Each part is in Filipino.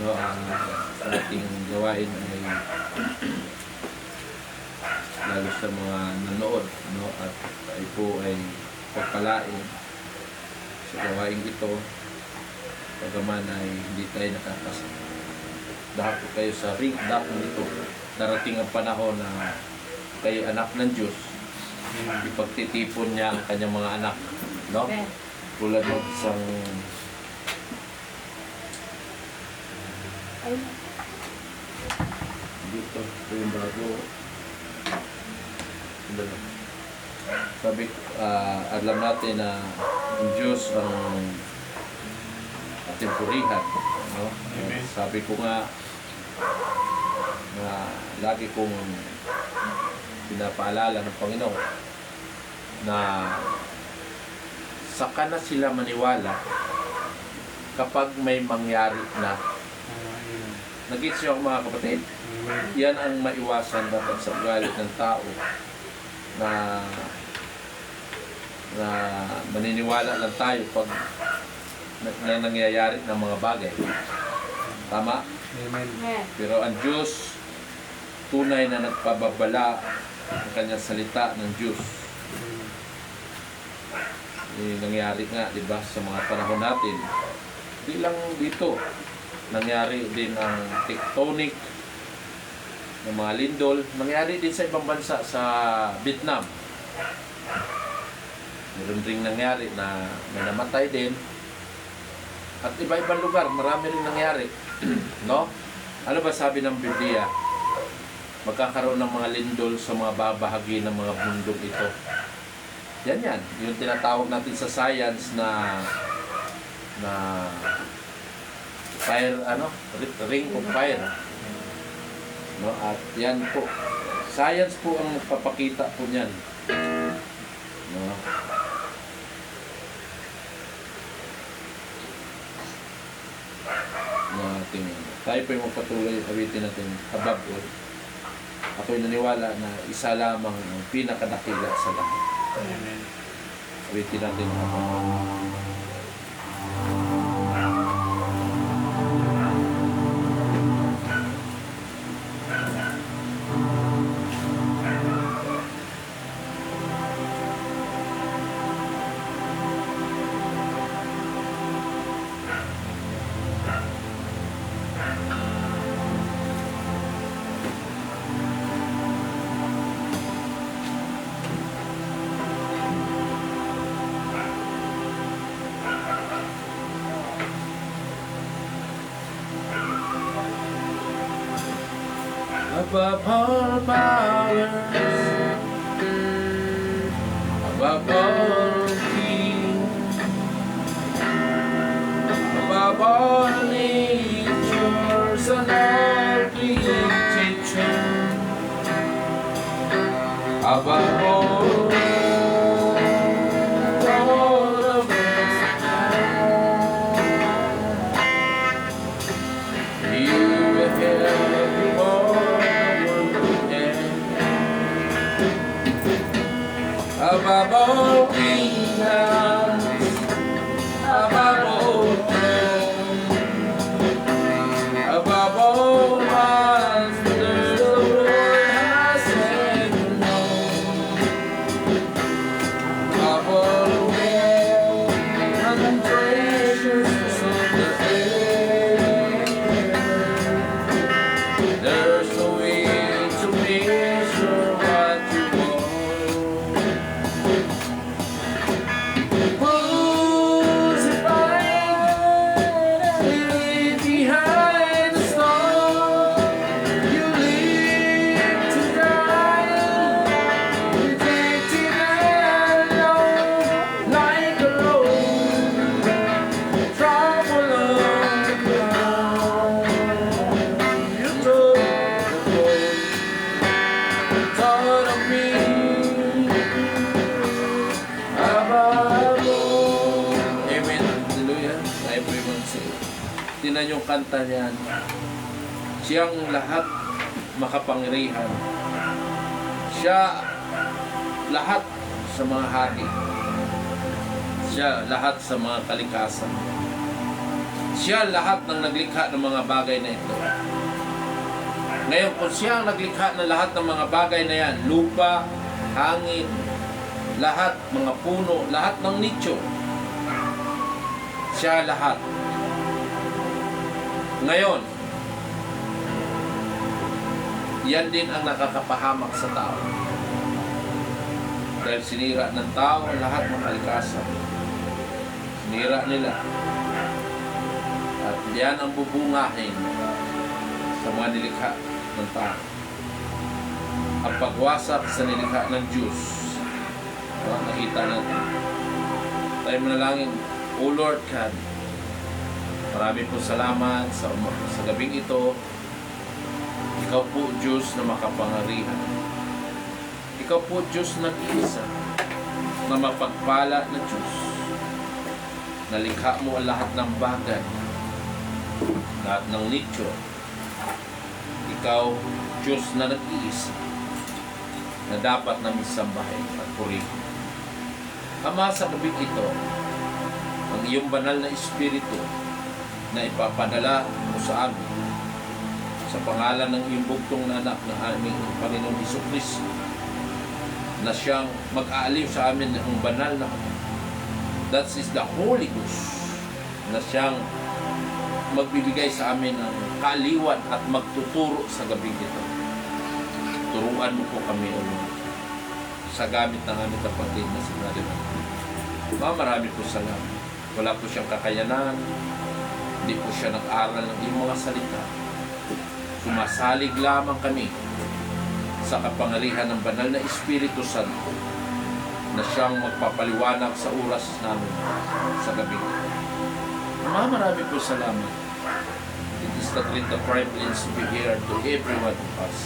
no, ang ating gawain ay lalo sa mga nanood, no, at tayo po ay pagpalain sa gawain ito, pagaman ay hindi tayo nakakasama po kayo sa ring dako nito. Darating ang panahon na kayo anak ng Diyos, ipagtitipon niya ang kanyang mga anak, no? Tulad ng isang dito, ito yung bago. Sabi, alam natin na ang Diyos ang ating purihan, no? Sabi ko nga na lagi kong pinapaalala ng Panginoon na saka na sila maniwala kapag may mangyari na. Nag-gets niyo ako, mga kapatid? Yan ang maiwasan dapat sa ugali ng tao na maniniwala lang tayo pag na nangyayari ng mga bagay. Tama? Amen. Pero ang Diyos, tunay na nagpababala ang kanyang salita ng Diyos. Nangyari nga, di ba, sa mga panahon natin. Hindi lang dito. Nangyari din ang tectonic ng mga lindol. Nangyari din sa ibang bansa, sa Vietnam. Meron ring nangyari na may namatay din. At iba-ibang lugar, marami rin nangyari. No? Ano ba sabi ng Biblia? Magkakaroon ng mga lindol sa mga babahagi ng mga bundok ito. Yan. Yung tinatawag natin sa science na fire, ring of fire. No? At yan po. Science po ang papakita po niyan. No? Tayo po yung magpatuloy, awitin natin above all. Ako'y naniwala na isa lamang ang pinakadakila sa lahat. Amen. Awitin natin above. Above all powers, above all kings, above all natures and all creation, above all of us, you have more. Above all kingdoms, above all thrones, above all monsters the world has ever known, above all wealth and treasures of the earth, there's no way to measure what you want. Tinan yung kanta niyan. Siyang lahat makapangyarihan. Siya lahat sa mga hari. Siya lahat sa mga kalikasan. Siya lahat ng naglikha ng mga bagay na ito. Ngayon, kung siya ang naglikha ng lahat ng mga bagay na yan, lupa, hangin, lahat, mga puno, lahat ng nicho, siya lahat. Ngayon, yan din ang nakakapahamak sa tao. Dahil sinira ng tao ang lahat ng kalikasan. Sinira nila. At yan ang bubungahin sa mga nilikha ng tao. Ang pagwasak sa nilikha ng Diyos. Nakita natin. Tayo manalangin, O Lord God, marami po salamat sa gabing ito. Ikaw po, Diyos na makapangyarihan. Ikaw po, Diyos na nag-iisa, na mapagpala na Diyos. Nalikha mo ang lahat ng bagay, lahat ng nicho. Ikaw, Diyos na nag-iisa, na dapat namin sambahin at purihin. Ama, sa gabing ito, ang iyong banal na Espiritu na ipapadala mo sa amin sa pangalan ng iyong bugtong na anak ng aming Panginoong Jesucristo, na siyang mag-aaliw sa amin ng banal na that is the Holy Ghost, na siyang magbibigay sa amin ng kaaliwan at magtuturo sa gabing ito. Turuan mo po kami, O Lord, sa gamit ng aming kapatid na si Brother. Marami po salamat. Wala po siyang kakayanan, hindi po siya nag-aral ng iyong mga salita. Sumasalig lamang kami sa kapangyarihan ng banal na Espiritu Santo na siyang magpapaliwanag sa oras namin sa gabi. Marami po salamat. It is the great privilege to be here to every one of us.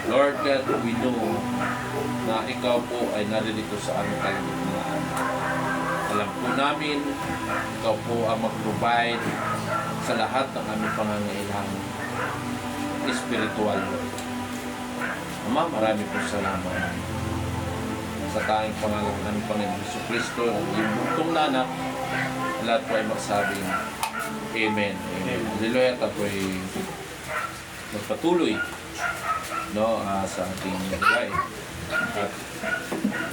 Lord God, we know na ikaw po ay naririto sa aming kalagitnaan. Alam po namin, ikaw po ang mag-provide sa lahat ng aming pangangailangan espiritual. Ama, marami po salamat sa tanging pangalan ng Panginoon Jesucristo, ang iyong bugtong na anak. Lahat po ay magsabing Amen. Amen. Hallelujah. At po ay magpatuloy sa ating buhay. At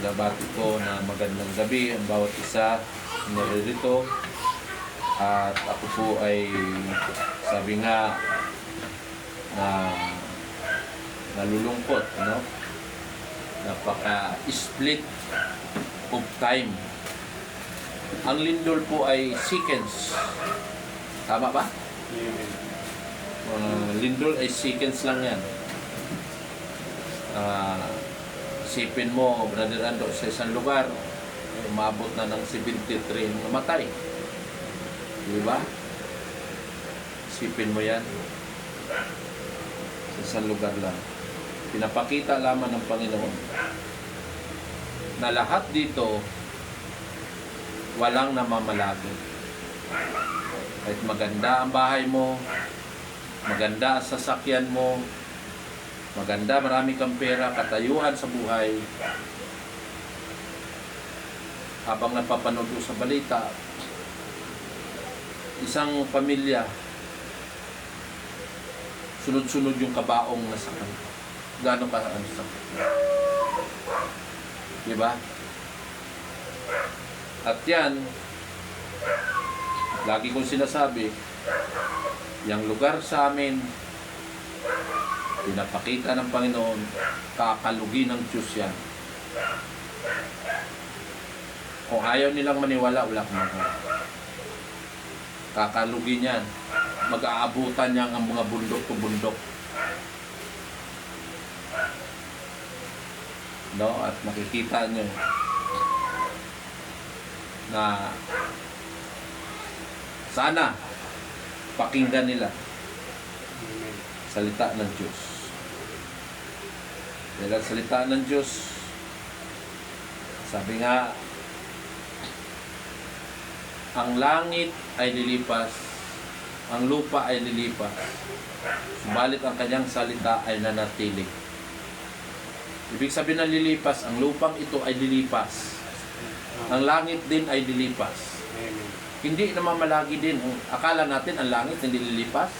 nabati ko na magandang gabi ang bawat isa na narito. At ako po ay sabi nga na nalulungkot, napaka-split of time. Ang lindol po ay seconds. Tama ba? Lindol ay seconds lang yan. Isipin mo, Brother Ando, sa isang lugar, umabot na ng 73 namatay. Di ba? Isipin mo yan. Sa isang lugar lang. Pinapakita lamang ng Panginoon na lahat dito walang namamalagi. Kahit maganda ang bahay mo, maganda ang sasakyan mo, maganda, marami kang pera, katayuan sa buhay, habang napapanood ko sa balita, isang pamilya, sunod-sunod yung kabaong nasa kanto. Gano'n ka sa diba? At yan, lagi kong sinasabi, yung lugar sa amin, pinapakita ng Panginoon, kakalugi ng Diyos yan. Kung ayaw nilang maniwala, wala kang magawa. Kakalugi niyan. Mag-aabutan niya ang mga bundok to bundok. At makikita niyo na sana pakinggan nila salita ng Diyos. Dahil ang salita ng Diyos, sabi nga, ang langit ay lilipas, ang lupa ay lilipas, subalit ang kanyang salita ay nanatili. Ibig sabihin ng lilipas, ang lupang ito ay lilipas. Ang langit din ay lilipas. Hindi namamalagi din. Akala natin ang langit hindi lilipas.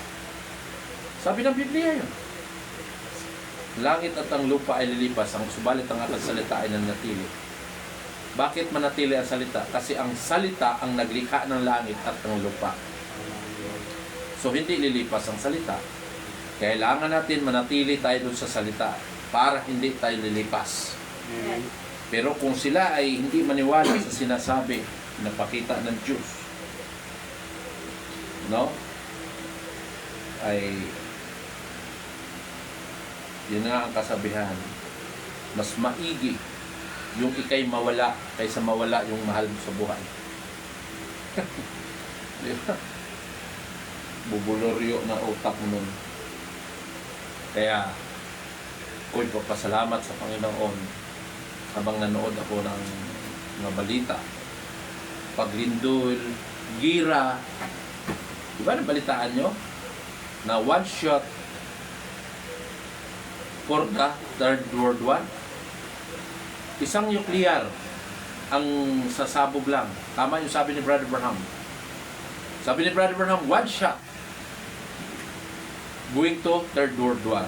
Sabi ng Biblia yun. Langit at ang lupa ay lilipas, ang subalit ang ating salita ay nanatili. Bakit manatili ang salita? Kasi ang salita ang naglikha ng langit at ng lupa. So hindi lilipas ang salita. Kailangan natin manatili tayo doon sa salita para hindi tayo lilipas. Pero kung sila ay hindi maniwala sa sinasabi na pakita ng Diyos, no? Ay yun nga ang kasabihan. Mas maigi yung ikay mawala kaysa mawala yung mahal mo sa buhay. Di ba? Bubuloryo na utak mo nun. Kaya, ako'y papasalamat sa Panginoon habang nanood ako ng mga balita. Paglindol, gira. Di ba nabalitaan nyo? Na one shot for the Third World War. Isang nuclear ang sasabog lang. Tama yung sabi ni Brother Branham. Sabi ni Brother Branham, one shot going to Third World War.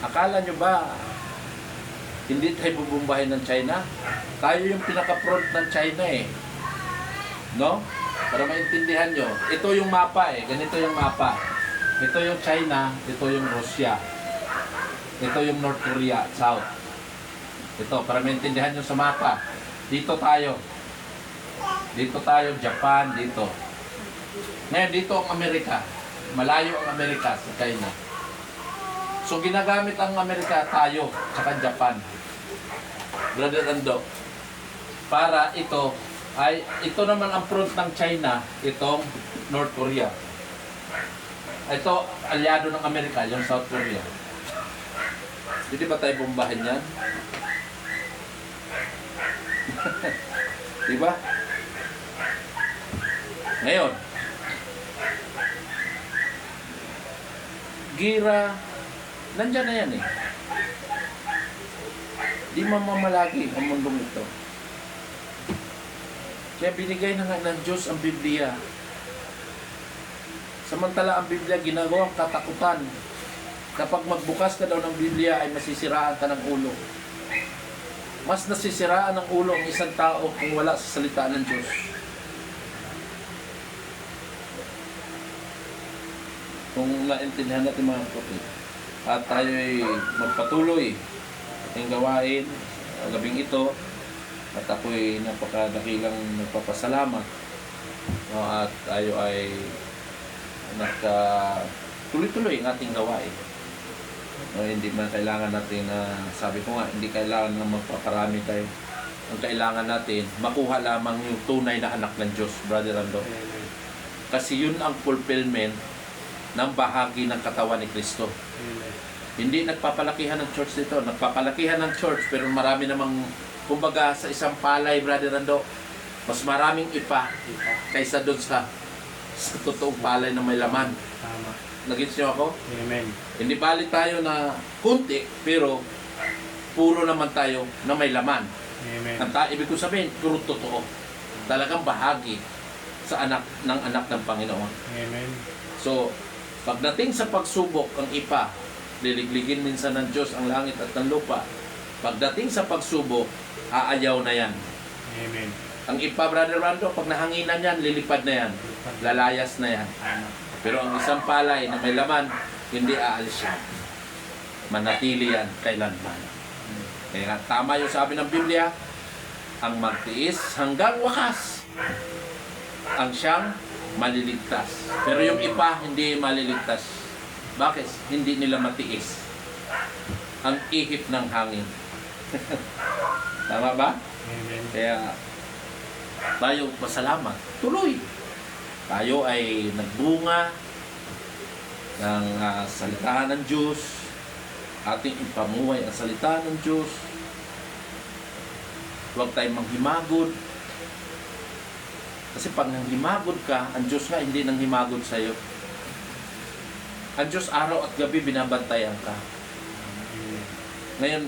Akala nyo ba hindi tayo bubumbahin ng China? Tayo yung pinaka-front ng China eh. No? Para maintindihan nyo. Ito yung mapa eh. Ganito yung mapa. Ito yung China, ito yung Russia. Ito yung North Korea, South. Ito, para maintindihan nyo sa mapa. Dito tayo. Dito tayo, Japan, dito. Ngayon, dito ang Amerika. Malayo ang Amerika sa China. So, ginagamit ang Amerika, tayo, tsaka Japan. Brother Ando. Para ito, ito naman ang front ng China, itong North Korea. Ito, aliado ng Amerika, yung South Korea. Hindi ba tayo bombahin yan? Diba? Ngayon, gira, nandyan na yan eh. Di mamamalagi ang mundong ito. Kaya binigay na nga ng Diyos ang Biblia. Samantala ang Biblia ginagawang katakutan. Kapag magbukas ka daw ng Biblia ay masisiraan ka ng ulo. Mas nasisiraan ng ulo ang isang tao kung wala sa salita ng Diyos. Kung naintindihan natin mga kapatid, at tayo ay magpatuloy ating gawain gabing ito, at ako'y napakadakilang nagpapasalamat, no, at tayo ay tuloy-tuloy ang ating gawain. No, hindi man kailangan natin na, sabi ko nga, hindi kailangan na magpaparami tayo. Ang kailangan natin, makuha lamang yung tunay na anak ng Diyos, Brother Ando. Kasi yun ang fulfillment ng bahagi ng katawan ni Kristo. Hindi nagpapalakihan ng church dito. Nagpapalakihan ng church, pero marami namang, kumbaga sa isang palay, Brother Ando, mas maraming ipa kaysa doon sa totoong palay na may laman. Tama. Nagets niyo ako? Amen. Hindi bali tayo na kunti, pero puro naman tayo na may laman. Amen. Ibig ko sabihin, puro totoo. Talagang bahagi sa anak ng Panginoon. Amen. So, pagdating sa pagsubok, ang ipa, liligligin minsan ng Diyos ang langit at ang lupa. Pagdating sa pagsubok, aayaw na yan. Amen. Ang ipa, Brother Rando, pag nahanginan yan, lilipad na yan. Lalayas na yan. Pero ang isang palay na may laman, hindi aalis yan. Manatili yan kailanman. Kaya tama yung sabi ng Biblia, ang magtiis hanggang wakas ang siyang maliligtas. Pero yung ipa, hindi maliligtas. Bakit? Hindi nila matiis ang ihip ng hangin. Tama ba? Amen. Kaya tayo pasalamat. Tuloy. Tayo ay nagbunga ng salita ng Diyos. Ating ipamuhay ang salita ng Diyos. Huwag tayong manghimagod. Kasi pag nanghimagod ka, ang Diyos nga hindi nanghimagod sa'yo. Ang Diyos araw at gabi binabantayan ka. Ngayon,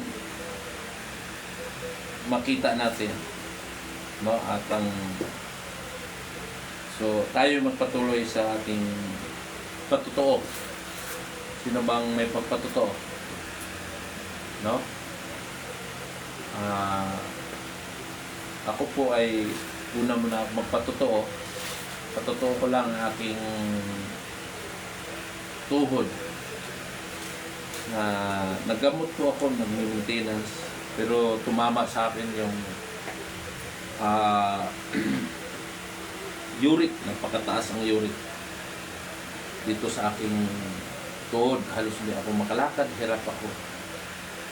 makita natin, no, at ang So, tayo magpatuloy sa ating pagtotoo. Sino bang may pagpatotoo? No? Ako po ay una muna magpatotoo. Patotoo ko lang ang aking tuhod. Na naggamot po ako, nag-maintenance, pero tumama sa akin yung uric, napakataas ang uric dito sa aking tuhod. Halos hindi ako makalakad, hirap ako.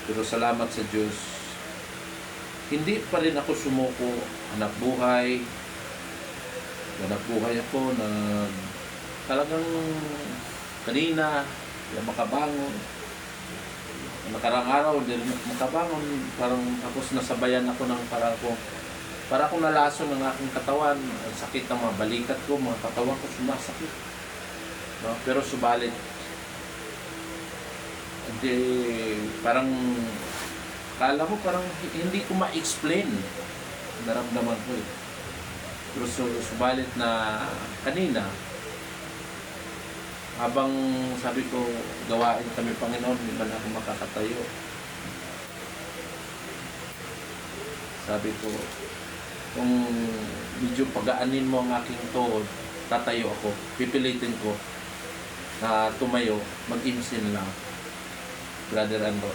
Pero salamat sa Diyos, hindi pa rin ako sumuko. Hanap buhay ako na talagang kanina makabangon. Nakarang araw din makabangon, parang tapos nasabayan ako ng para akong nalason ng aking katawan. Ang sakit ng mga balikat ko, mga katawan ko sumasakit. No? Pero subalit, hindi, parang, kala ko parang hindi ko ma-explain. Naramdaman ko eh. Pero subalit na kanina, habang sabi ko, gawain kami Panginoon, hindi man ako makakatayo. Sabi ko, kung medyo pagaanin mo ang aking tuhod, tatayo ako. Pipilitin ko na tumayo, mag-imsin lang. Brother Ando,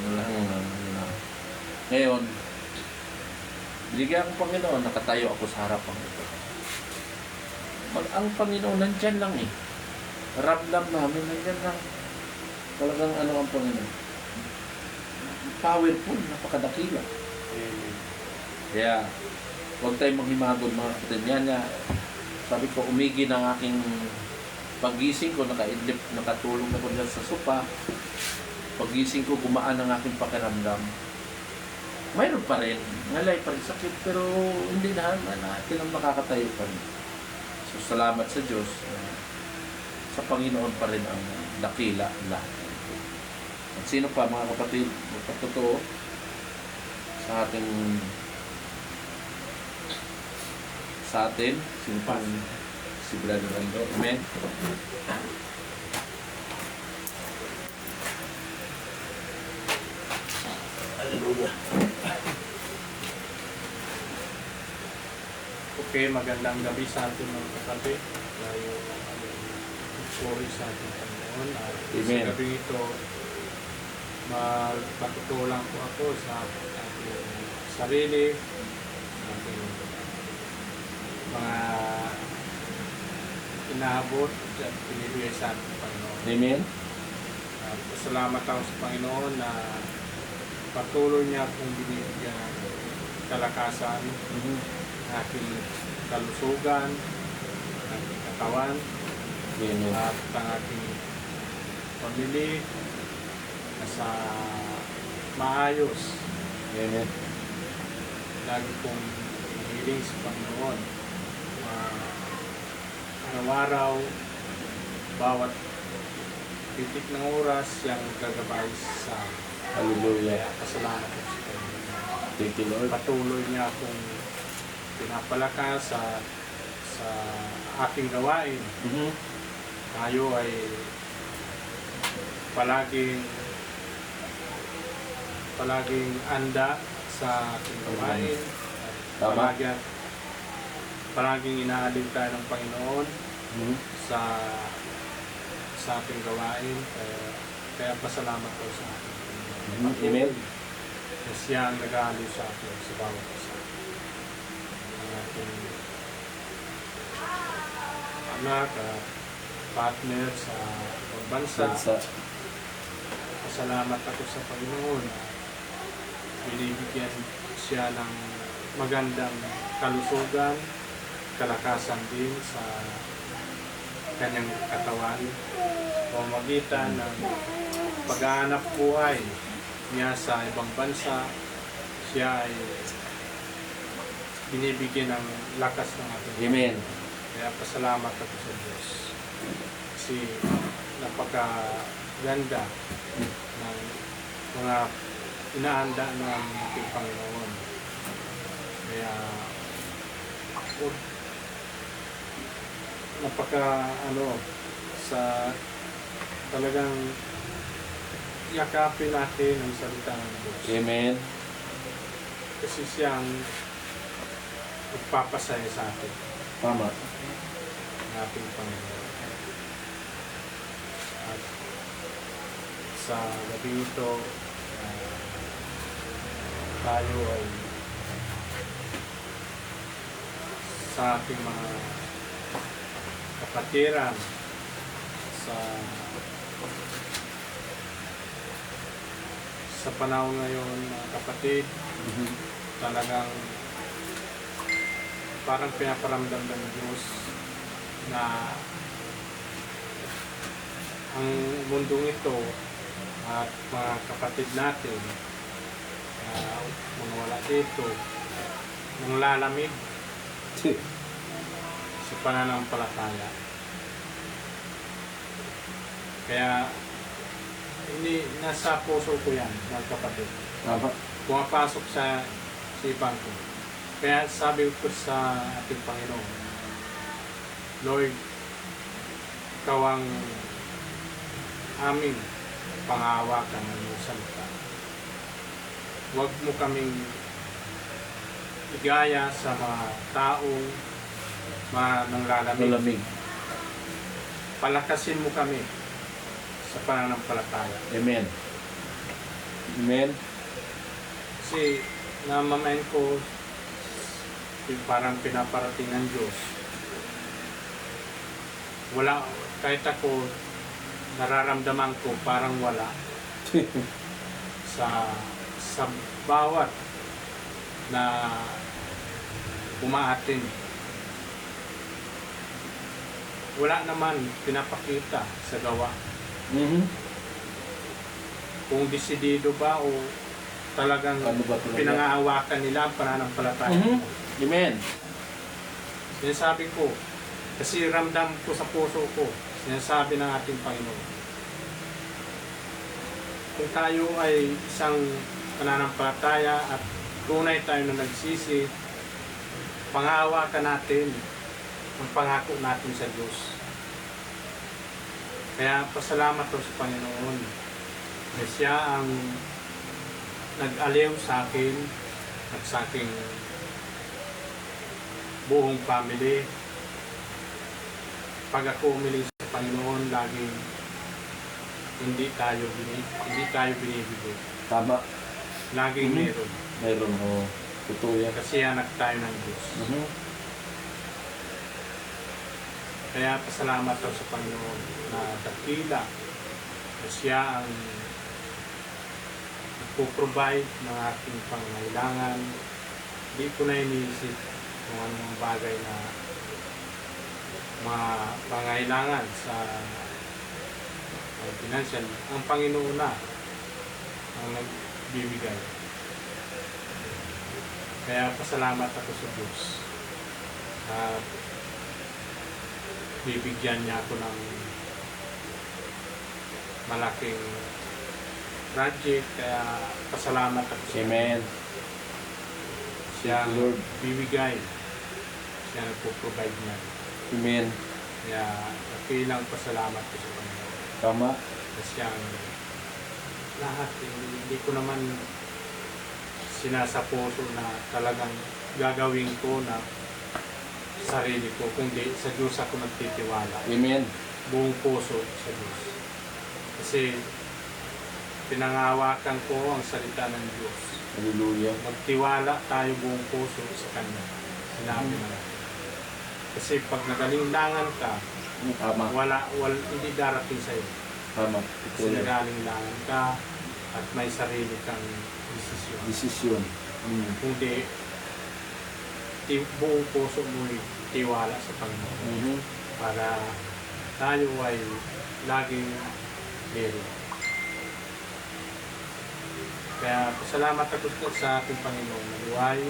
ngayon, binigyan ko Panginoon, nakatayo ako sa harapan ito. Ang Panginoon, nandyan lang eh. Ramdam namin, nandyan lang. Talagang ano ang Panginoon. Powerful, napakadakila. Kaya, huwag tayong maghimagod mga kapatid. Yan nga, sabi ko, umigi ng aking paggising ko, nakatulong ako dyan sa sopa. Paggising ko, gumaan ang aking pakiramdam. Mayroon pa rin, ngalay pa rin sakit, pero hindi na natin ang makakatayo pa rin. So, salamat sa Diyos. Sa Panginoon pa rin ang dakila lahat. At sino pa mga kapatid, magpatotoo sa atin, sino pa? Si Brother Ando. Amen. Hallelujah. Okay, magandang gabi sa ating mga kapatid. Tayo sorry sa ating Panginoon. Amen. Sa gabi ito, magpatutulang po ako sa ating sarili, ating mga inaabot at pinibigay sa ating Panginoon. Amen. Salamat ako sa Panginoon na patuloy niya akong binibigyan ng kalakasan, aking kalusugan, aking katawan, Amen. at ang aking pamilya na sa maayos. Amen. Lagi kong hiling sa Panginoon. Araw-araw, bawat titik ng oras, siyang gagabay sa Hallelujah. pasalamat ko sa Panginoon. Thank you, Lord. Patuloy niya akong pinapalakas sa aking gawain. Tayo ay palaging anda sa ating gawain. Tama. Palaging inaalin tayo ng Panginoon sa ating gawain. Kaya pasalamat ko sa ating Panginoon. Amen. Na siya ang nag-aaliw sa atin sa bawat isa. Ang ating anak at partner sa bansa. Pasalamat ako sa Panginoon na binibigyan siya ng magandang kalusugan, kalakasan din sa kanyang katawan, pamamagitan ng paghahanap buhay niya sa ibang bansa. Siya ay binibigyan ng lakas ng ating Amen. Kaya pasalamat ako sa Diyos. Kasi napakaganda ng mga inaanda ng ating Panginoon. Kaya napaka sa talagang yakapin natin ang salita ng Diyos. Amen. Kasi siyang magpapasaya sa atin, Tama. ang ating Panginoon. At sa gabi ito, tayo ay sa ating mga kapatiran sa panahon ngayon, mga kapatid, talagang parang pinaparamdam ng Diyos na ang mundong ito at mga kapatid natin mga wala dito nang lalamig sa pananampalataya. Kaya hindi nasa puso ko yan, mga kapatid. Tama. Pumapasok sa isipan ko. Kaya sabi ko sa ating Panginoon, Lord, Ikaw ang aming panghawakan ng iyong salita. Huwag mo kaming igaya sa mga taong nanglalamig. Malamig. Palakasin mo kami sa pananampalataya. Amen. Amen. Kasi namamain ko yung parang pinaparating ng Diyos. Wala, kahit ako nararamdaman ko parang wala sa bawat na umaatin. Wala naman pinapakita sa gawa. Kung desidido ba o talagang Ano ba talaga? pinangahawakan nila ang pananampalataya. Amen. Sinasabi ko, kasi ramdam ko sa puso ko, sinasabi ng ating Panginoon. Kung tayo ay isang pananampalataya at tunay tayo na nagsisi, panghahawakan natin ang pangako natin sa Diyos. Kaya pasalamat ko sa Panginoon na siya ang nag-aliw sa akin at sa aking buong family. Pag ako umiling sa Panginoon, laging hindi tayo binibigay. Tama. Laging meron. Mayroon ho. Totoo yan. Kasi anak tayo ng Diyos. Kaya pasalamat ako sa Panginoon na dakila na siya ang nagpo-provide ng ating pangangailangan. Hindi ko na iniisip kung anong bagay na mga pangangailangan sa financial. Ang Panginoon na ang nagbibigay. Kaya pasalamat ako sa Diyos. At bibigyan niya ako ng malaking project. Kaya pasalamat ako sa Amen. siya ang Lord. bibigay. Siya ang nagpo-provide niya. Amen. Kaya nakilang pasalamat ko sa Panginoon. Tama. Kasi ang lahat, hindi ko naman sinasapuso na talagang gagawin ko na sarili ko, kundi sa Diyos ako nagtitiwala. Amen. Buong puso sa Diyos. Kasi pinangahawakan ko ang salita ng Diyos. Hallelujah. Magtiwala tayo buong puso sa Kanya. Sinabi na natin. Kasi pag nagalinlangan ka, Tama. hindi darating sa'yo. Tama. Kasi Totoo yan. nagalinlangan ka at may sarili kang desisyon. Desisyon. Kundi buong puso mo'y tiwala sa Panginoon para tayo ay laging meron. Kaya pasalamat ako sa ating Panginoon na buhay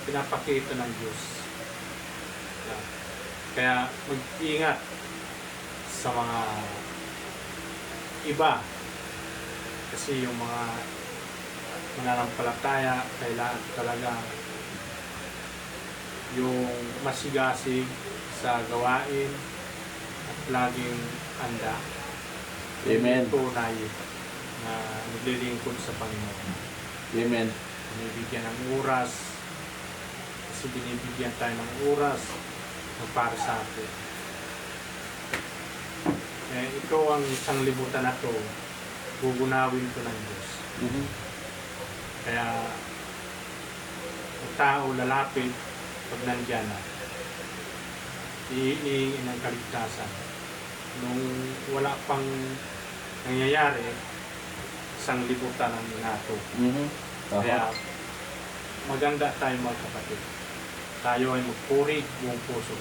pinapakita ng Diyos. Kaya mag-ingat sa mga iba kasi yung mga mananampalataya kailangan talaga yung masigasig sa gawain at laging handa. Amen. Tunay na naglilingkod sa Panginoon. Amen. Binibigyan ng oras kasi binibigyan tayo ng oras na para sa atin. Ito ang isang libutan na to, gugunawin ko ng Diyos. Mhm. Kaya ang tao lalapit pag nandyan na, iingi ng kaligtasan. Nung wala pang nangyayari, isang libutan ang nato. Mhm. Kaya maganda tayo mga kapatid. Tayo ay magpuri buong puso.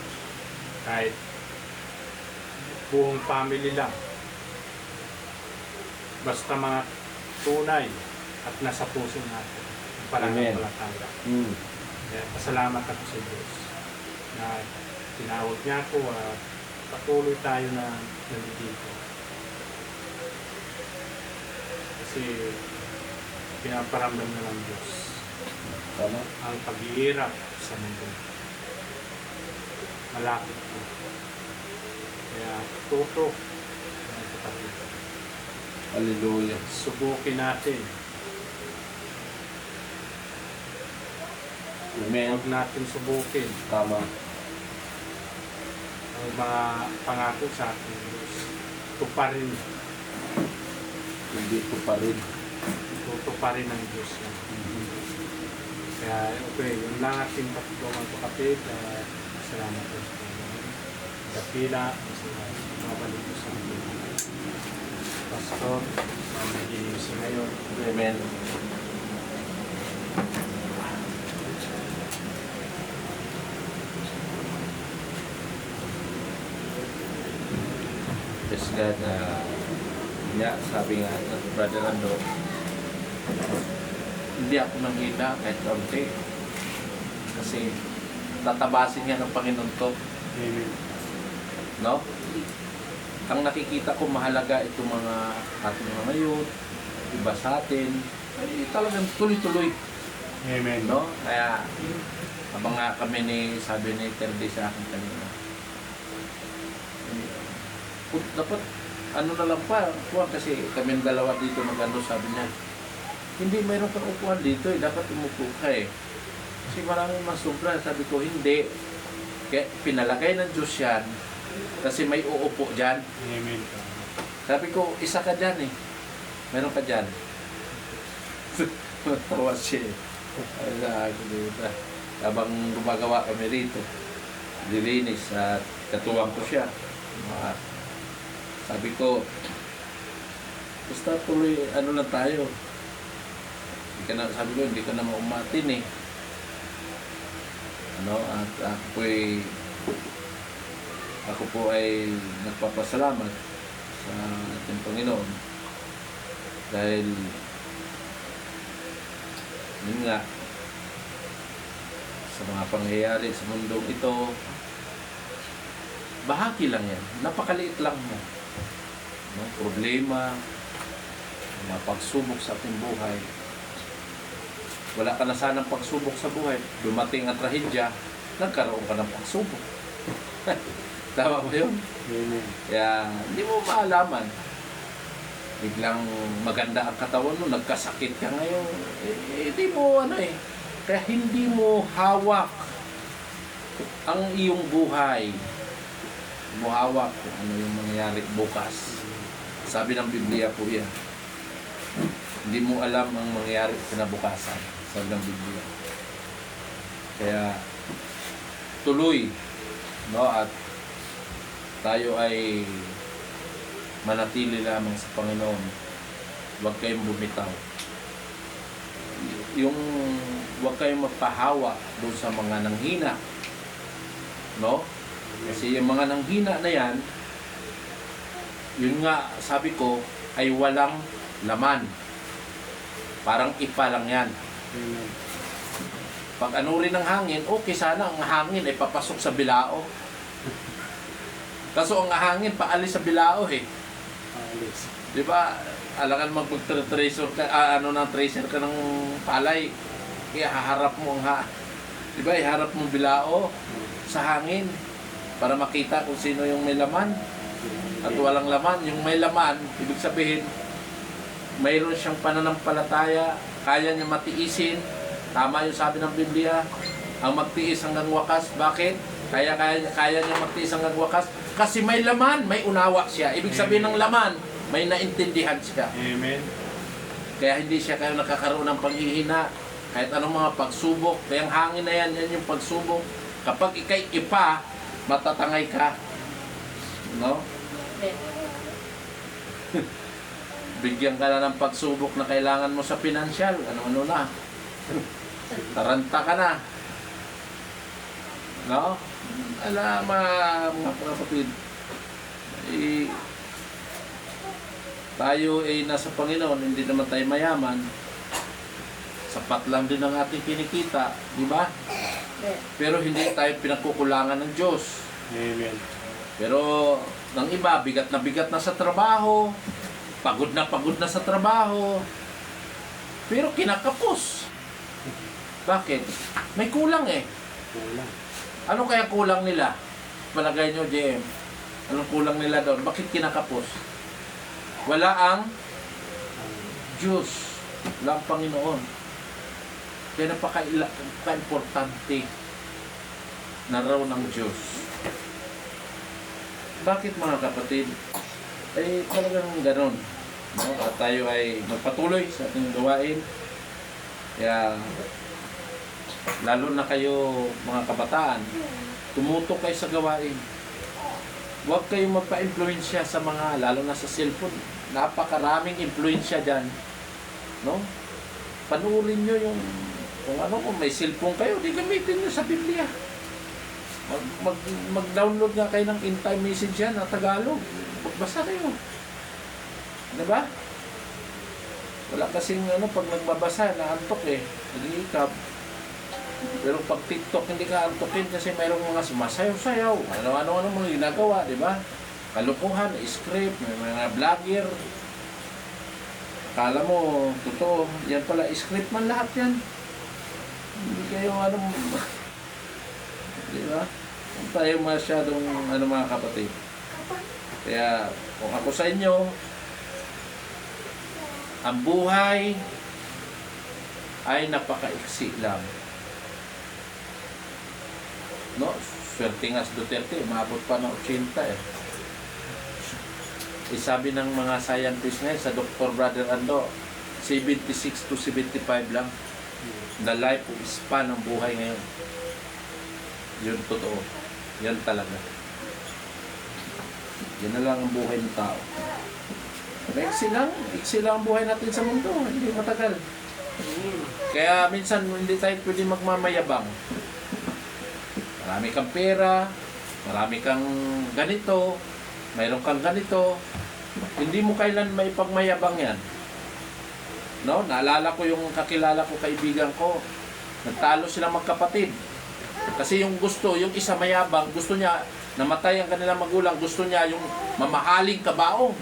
Kahit buong family lang. Basta mga tunay at nasa puso natin. Ang pananampalataya. Mm. Kaya pasalamat ako sa Diyos na tinawag niya ako at patuloy tayo na nandito. Kasi pinaparamdam na ng Diyos Tama. ang pag-iirap sa mundo. Malapit po. Kaya tutok mga kapatid. Hallelujah. Subukin natin. Amen. Huwag natin subukin Tama. ang mga pangako sa ating Diyos. Tuparin. Hindi ko pa rin. Tutuparin ng Diyos yan. Kaya okay, yun lang ating mga kapatid. Salamat po sa Panginoon. Kapila, mga balik ko sa ating Pastor, magiging si ngayon. Amen. Yes, God, sabi nga ng Brother Ando, hindi ako nakita kahit kaunti. Kasi tatabasin niya ng Panginoon to. Amen. No? Ang nakikita ko mahalaga itong mga ating mga youth, iba sa atin, ay talagang tuloy-tuloy. Amen. No? Kaya, habang nga kami sabi ni Terdy sa akin kanina, dapat, ano na lang pa, kasi kami dalawa dito nag-ano, sabi niya, hindi mayroon kang upuan dito, dapat umupo ka eh. Kasi maraming masubra, sabi ko, hindi. Kaya pinalagay ng Diyos yan, kasi may uupo dyan. Amen. Sabi ko, isa ka dyan eh. Meron ka dyan. Matawa siya eh. Ay, sa akin dito. Habang gumagawa kami rito, dilinis at katuwang ko siya. Sabi ko, basta tuloy, ano lang tayo. Sabi ko, hindi ka na maumatin eh. At ako po ay nagpapasalamat sa ating Panginoon dahil yun nga sa mga pangyayari sa mundong ito, bahagi lang yan, napakaliit lang mo, problema, mga pagsubok sa ating buhay. Wala ka na sanang pagsubok sa buhay, dumating ang trahedya, nagkaroon ka ng pagsubok. Tama ba yun? Amen. Kaya hindi mo maalaman. Biglang maganda ang katawan mo, nagkasakit ka ngayon. Hindi mo Kaya hindi mo hawak ang iyong buhay. Hindi mo hawak kung ano yung mangyayari bukas. Sabi ng Biblia po yan. Hindi mo alam ang mangyayari kinabukasan. Sabi ng Biblia. Kaya tuloy, at tayo ay manatili lamang sa Panginoon. Huwag kayong bumitaw. Huwag kayong magpahawa doon sa mga nanghina. Kasi yung mga nanghina na yan, yun nga, sabi ko, ay walang laman. Parang ipa lang yan. Amen. Pag ano rin ng hangin, okay sana ang hangin ay papasok sa bilao. Kaso ang hangin paalis sa bilao eh. Alis. Di ba? Alangan mag-tracer ka, tracer ka ng palay. Kaya haharap mo ang Di ba? Iharap mo bilao sa hangin. para makita kung sino yung may laman at walang laman. Yung may laman, ibig sabihin, mayroon siyang pananampalataya, kaya niya matiisin. Tama yung sabi ng Biblia, ang magtiis hanggang wakas. Bakit? Kaya niya magtiis hanggang wakas kasi may laman, may unawa siya. Ibig sabihin ng laman, may naintindihan siya. Amen. Kaya hindi siya kayo nakakaroon ng panghihina. Kahit anong mga pagsubok, kaya ang hangin na yan, yan yung pagsubok. Kapag ikay ipa, matatangay ka. No? Bigyan ka na ng pagsubok na kailangan mo sa pinansyal. Ano-ano na. Taranta ka na. No? Alam, mga kapatid, tayo ay nasa Panginoon, hindi naman tayo mayaman. Sapat lang din ang ating kinikita, di ba? Pero hindi tayo pinagkukulangan ng Diyos. Amen. Pero ng iba, bigat na sa trabaho, pagod na sa trabaho, pero kinakapos. Bakit? May kulang eh. Kulang. Ano kaya kulang nila? Palagay nyo, JM. Anong kulang nila doon? Bakit kinakapos? Wala ang Diyos. Wala ang Panginoon. Kaya napaka-importante na raw ng Diyos. Bakit mga kapatid? Ay talagang ganon. No? At tayo ay magpatuloy sa ating gawain. Kaya lalo na kayo mga kabataan, tumutok kayo sa gawain. Huwag kayong magpa-influensya sa mga, lalo na sa cellphone. Napakaraming influensya dyan. No? Panuulin nyo yung, kung may cellphone kayo, di gamitin nyo sa Biblia. Mag-download nga kayo ng in-time message yan na Tagalog. Magbasa kayo. Diba? Wala kasing pag nagbabasa, naantok eh. Nag-iikap. Pero pag TikTok, hindi ka antokin kasi mayroong mga sumasayaw-sayaw. Ano-ano mga ginagawa, di ba? Kalukuhan, script, may mga vlogger. Akala mo, totoo, yan pala, script man lahat yan. Hindi kayo di ba? Kung tayo masyadong, mga kapatid. Kaya, kung ako sa inyo, ang buhay ay napakaiksi lang. No, swerte nga si Duterte, umabot pa ng 80 eh. Sabi ng mga scientists ngayon sa Dr. Brother Ando, 76 to 75 lang. The life span ng buhay ngayon. Yun totoo. Yan talaga. Yan na lang ang buhay ng tao. Iksi lang ang buhay natin sa mundo. Hindi matagal. Kaya minsan hindi tayo pwede magmamayabang. Marami kang pera, marami kang ganito, mayroon kang ganito. Hindi mo kailan may pagmayabang yan. No? Naalala ko yung kakilala ko, kaibigan ko. Nagtalo silang magkapatid. Kasi yung isa mayabang, gusto niya namatay ang kanilang magulang, gusto niya yung mamahaling kabaong.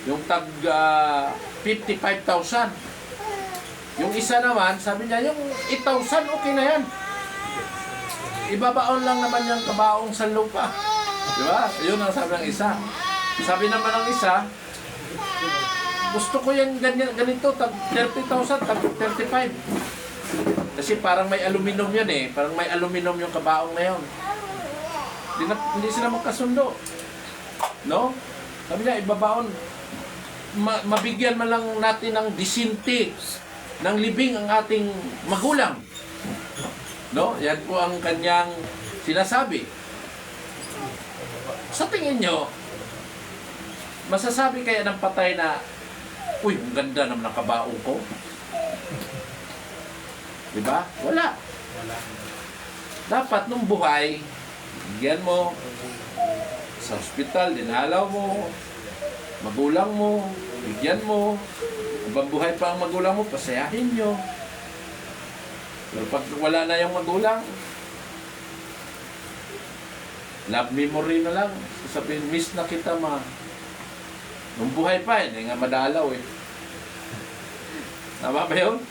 Yung tag 55,000. Yung isa naman, sabi niya, yung 8,000 okay na yan. Ibabaon lang naman yung kabaong sa lupa. Di ba? Yun ang sabi ng isa. Sabi naman ng isa, gusto ko yan ganito, tag 30,000, tag 35. Kasi parang may aluminum yan eh. Parang may aluminum yung kabaong na yun. Hindi sila magkasundo. No? Sabi niya, ibabaon. Mabigyan man lang natin ng disinti, ng libing ang ating magulang. No? Yan po ang kanyang sinasabi. Sa tingin nyo, masasabi kaya ng patay na, uy, ang ganda naman ng kabaong ko? Diba? Wala. Dapat nung buhay, bigyan mo, sa ospital, dinalaw mo, magulang mo, bigyan mo, habang buhay pa ang magulang mo, pasayahin nyo. Pero pag wala na yung magulang, love memory na lang. Sasabihin, miss na kita ma. Nung buhay pa, hindi nga madalaw eh. Tama ba yun?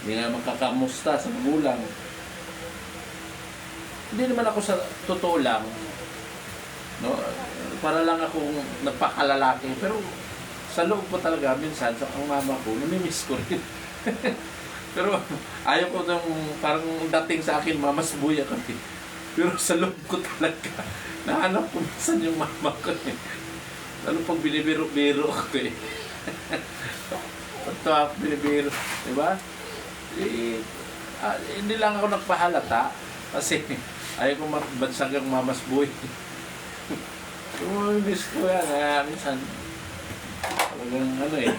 Hindi nga makakamusta sa magulang. hindi naman ako sa totoo lang, no? Para lang akong nagpakalalaki. Pero sa loob ko talaga, minsan, sa ang mama ko, namimiss ko rin. Pero ayaw ko nung parang dating sa akin, mamas buya kami. Pero sa loob ko talaga, nahanap ko minsan yung mama ko eh. Lalo pag binibiro-biro ako eh. Pagto ako binibiro, di ba? Hindi lang ako nagpahalata kasi ayaw ko mabansag ang mamas buhay. So, miss ko yan. Kaya minsan, talagang ano eh.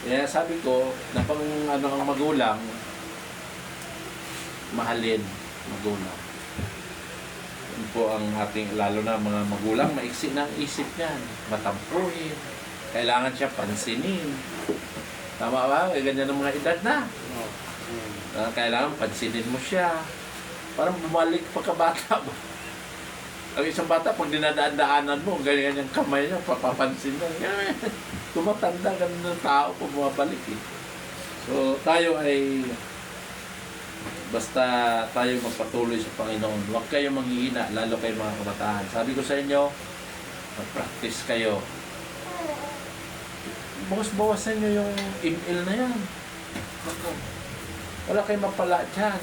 Kaya sabi ko, na pang ano ang magulang, mahalin magulang. Yun po ang ating, lalo na mga magulang, maiksi na ang isip niyan. Matampuhin. Kailangan siya pansinin. Tama ba? Ganyan ang mga edad na. Kailangan pansinin mo siya. Parang bumalik pagkabata mo. Ang isang bata, pag dinadaan-daanan mo, ganyan yung kamay niya, papapansin mo. Tumatanda, ganun ng tao kung bumabalik eh. So, tayo ay basta tayo magpatuloy sa Panginoon. Huwag kayo manghihina, lalo kayo mga kabataan. Sabi ko sa inyo, mag-practice kayo. Bawas-bawasan nyo yung email na yan. Wala kayong mapala dyan.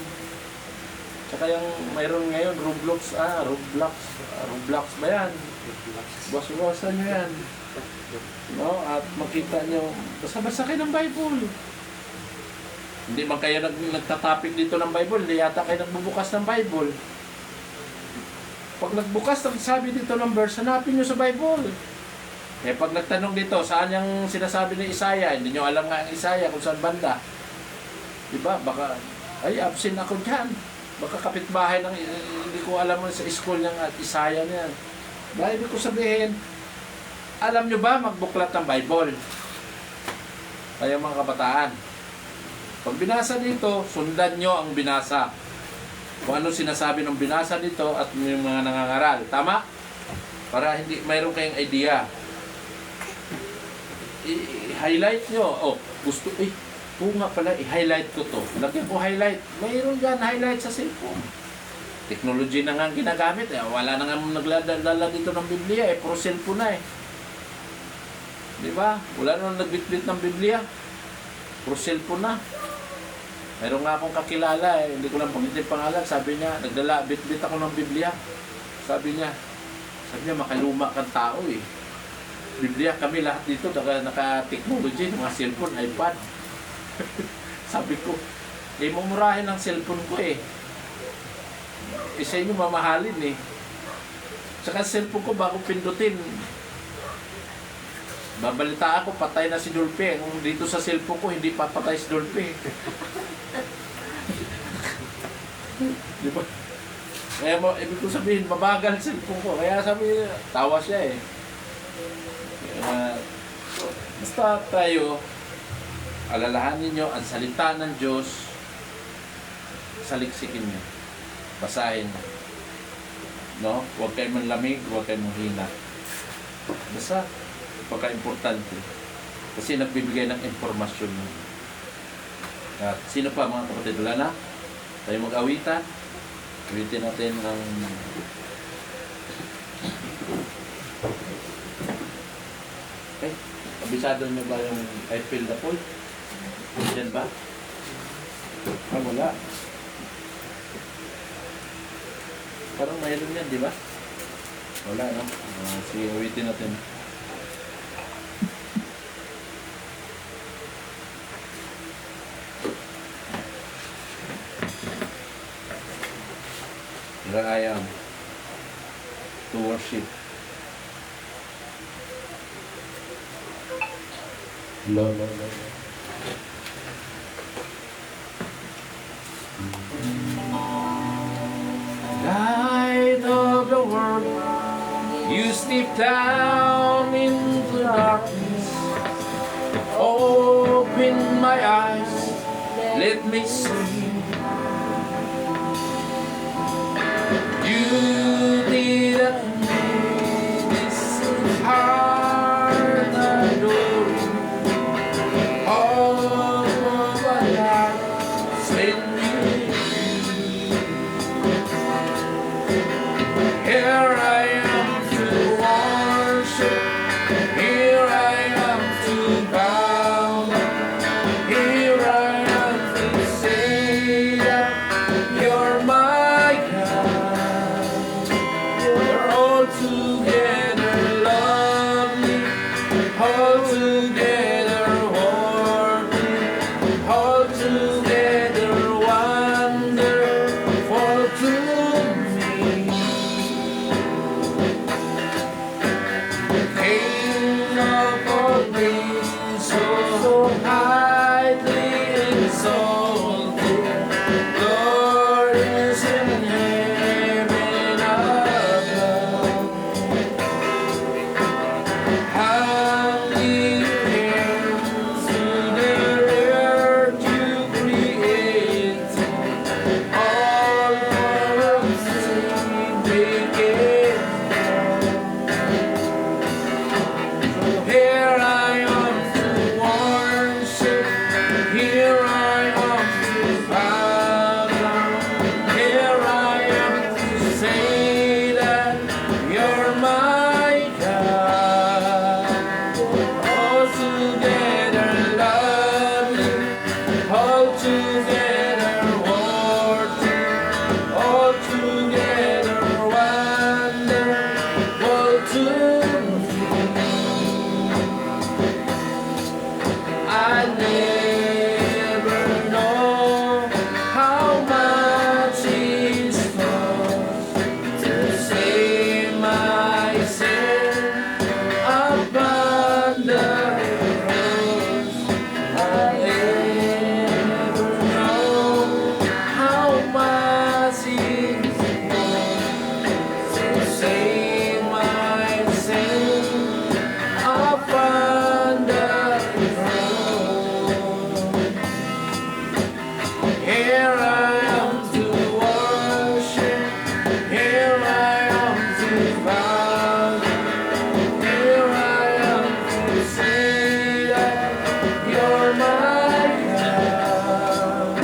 Tsaka yung mayroon ngayon, Roblox ba yan? Bawas-bawasan nyo yan. No? At makita nyo, basta-basta kayo ng Bible. Hindi man kayo nagtatapik dito ng Bible, hindi yata kayo nagbubukas ng Bible. Pag nagbukas, sabi dito ng verse, hanapin nyo sa Bible. Eh pag nagtanong dito, saan yung sinasabi ni Isaiah, hindi nyo alam nga ang Isaiah kung saan banda. Diba? Baka, ay absent ako dyan. Baka kapitbahay ng, hindi ko alam sa school niyang at Isaiah niyan. Dahil ko sabihin, alam nyo ba magbuklat ng Bible? Kaya mga kabataan. Pag binasa dito, sundan nyo ang binasa. Kung ano sinasabi ng binasa dito at yung mga nangangaral. Tama? Para hindi mayroon kayong idea. I-highlight nyo. Oh, gusto, nga pala, i-highlight ko to. Lagyan ko highlight. Mayroon dyan highlight sa cellphone. Technology na nga ang ginagamit. Wala na nga nagladala dito ng Biblia. Puro cellphone na eh. Di ba? Wala na nagbitbit ng Biblia. Puro cellphone na. Mayroon nga akong kakilala eh. Hindi ko lang pangitin pangalan. Sabi niya, nagdala, bit-bit ako ng Biblia. Sabi niya, makaluma kang tao eh. Biblia kami lahat dito, naka-technology, mga cellphone, iPad. Sabi ko, mumurahin ang cellphone ko eh. Isa inyo mamahalin eh. Saka cellphone ko bago pindutin. Babalita ako, patay na si Dolphy. Kung dito sa cellphone ko, hindi pa patay si Dolphy. Di ba? Kaya ibig ko sabihin, mabagal cellphone ko. Kaya sabi, tawa siya eh. Basta tayo, alalahanin nyo ang salita ng Diyos, saliksikin nyo. Basahin. No? Huwag kayo manlamig, huwag kayo manghina. Basta, pagka-importante. Kasi nagbibigay ng informasyon mo. At sino pa mga kapatid? Wala na? Tayo mag-awitan. Awitin natin ang abisado nyo ba yung I feel the pull? Diyan ba? Wala. Parang mayroon yan, di ba? Wala, no? Sige, awitin natin. Here I am to worship. Lord. Light of the world, you step down into darkness. Open my eyes, let me see. You did a this heart adore. All of my life spent with you. Here I am to worship. Here I am to bow. Here I am to say that you're my God. You're all together lovely, all together worthy, all together wonderful to me. King of all things, so highly exalted, Lord is in heaven above. Handing hands to the earth you created, all for us they gave. Here I am to worship. Here I am to bow down. Here I am to say that you're my God. All together lovely, all together worthy, all together wonderful to me. I never know how much it costs to save my sin upon the cross. I never know how much it costs to save my sin upon the here I am to worship. Here I am to bow. Here I am to say that you're my God.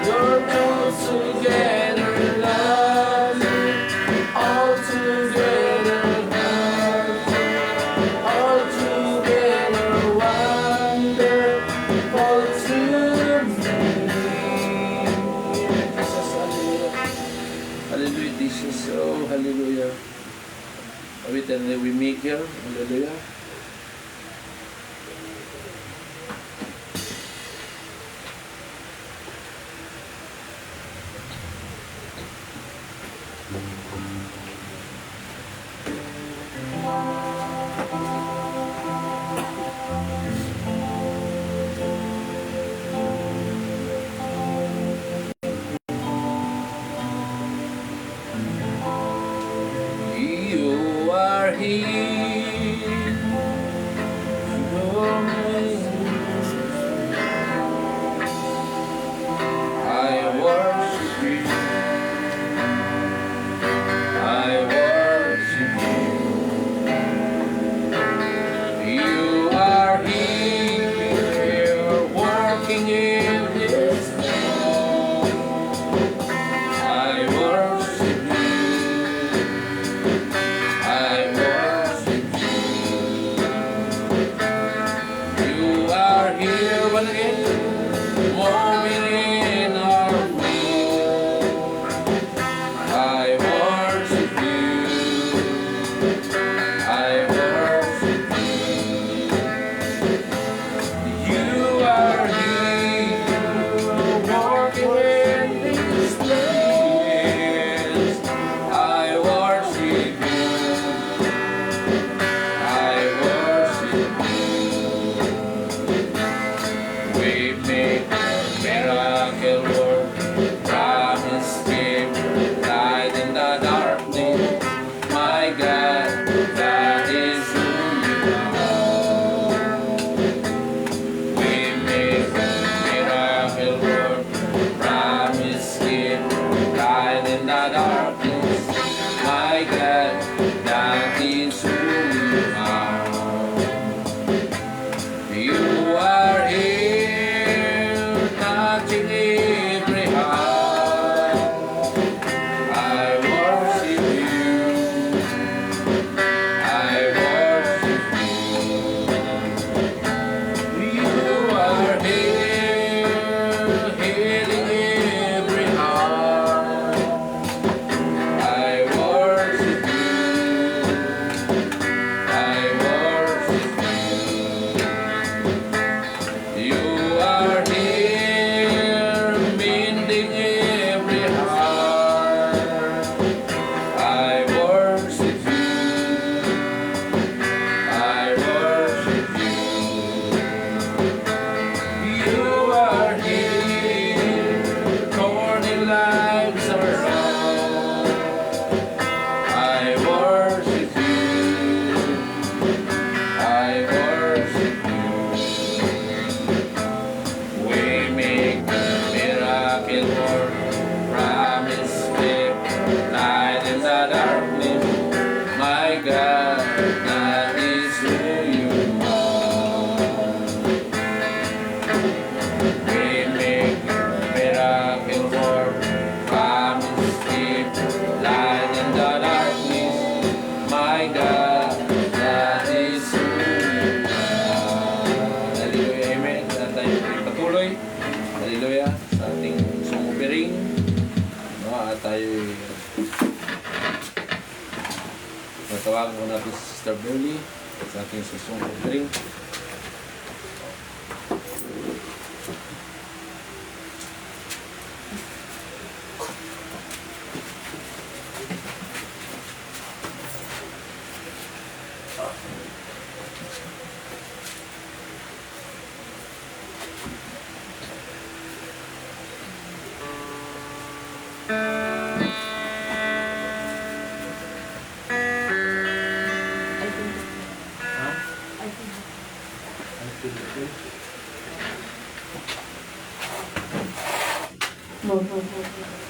You're all together lovely, all together lovely, all together wonderful to me. Hallelujah, Jesus. Oh, hallelujah. Awitan na we make here. Hallelujah. You are here. Your name. I worship you. I worship you. You are here, working in this place. I worship you. I worship you. You are here once again, moving in our midst. I worship you. I worship you. You are here, walking in this place. I worship you. I worship you. We make miracle work, promise keeper, light in the darkness. My God, that is who you are. We make miracle work, promise keeper, light in the darkness. My God, that is who you are. You are here, touching every heart. I worship tawagan ko natin si Sister Berly sa ating susong offering. I think. Ha? I think. No, no, no, no.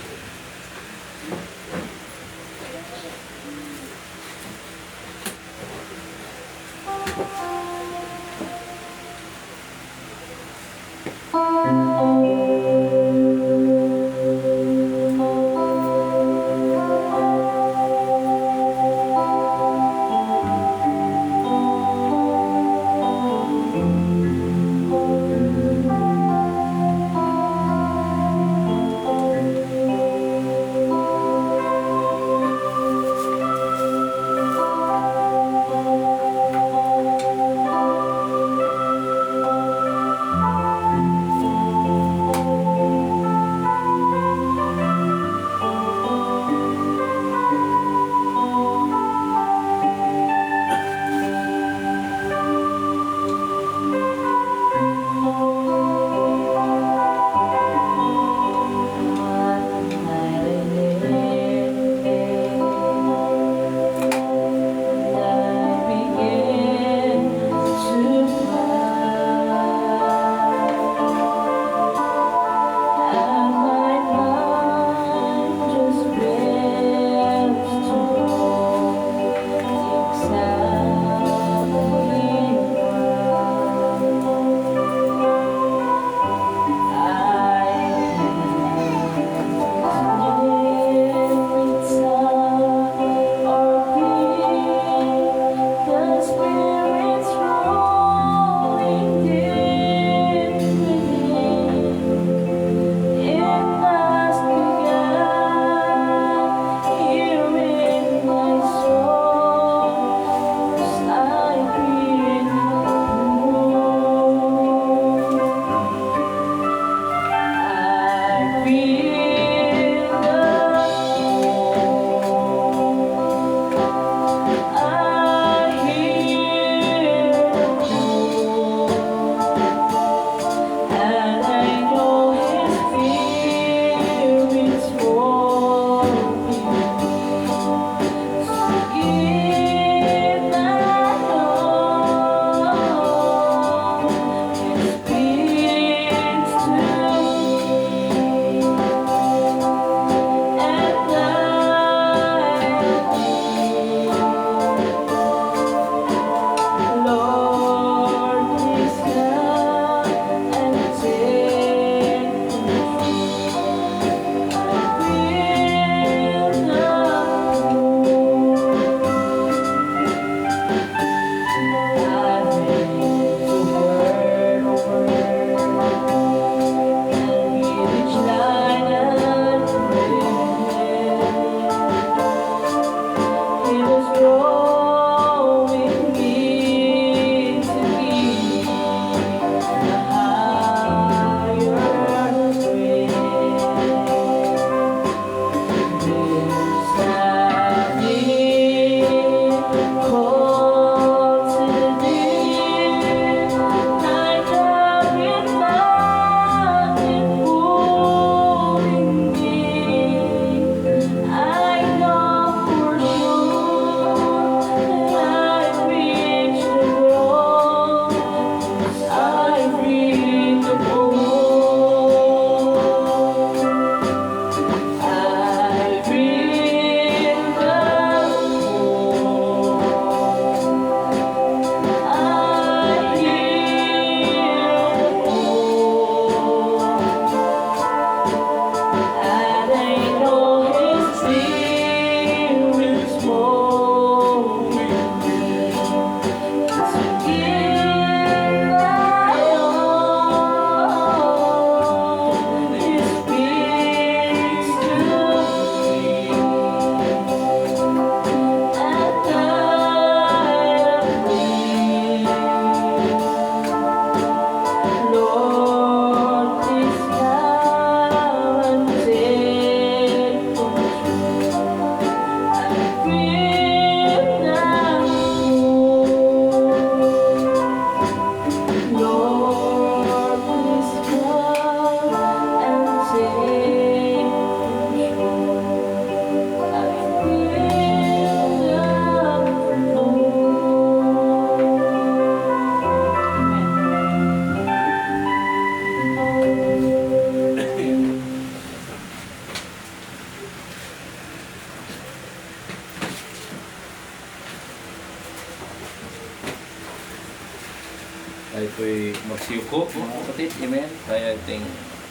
Tayo po'y magsiyuko, mga kapatid. Amen. Kaya ating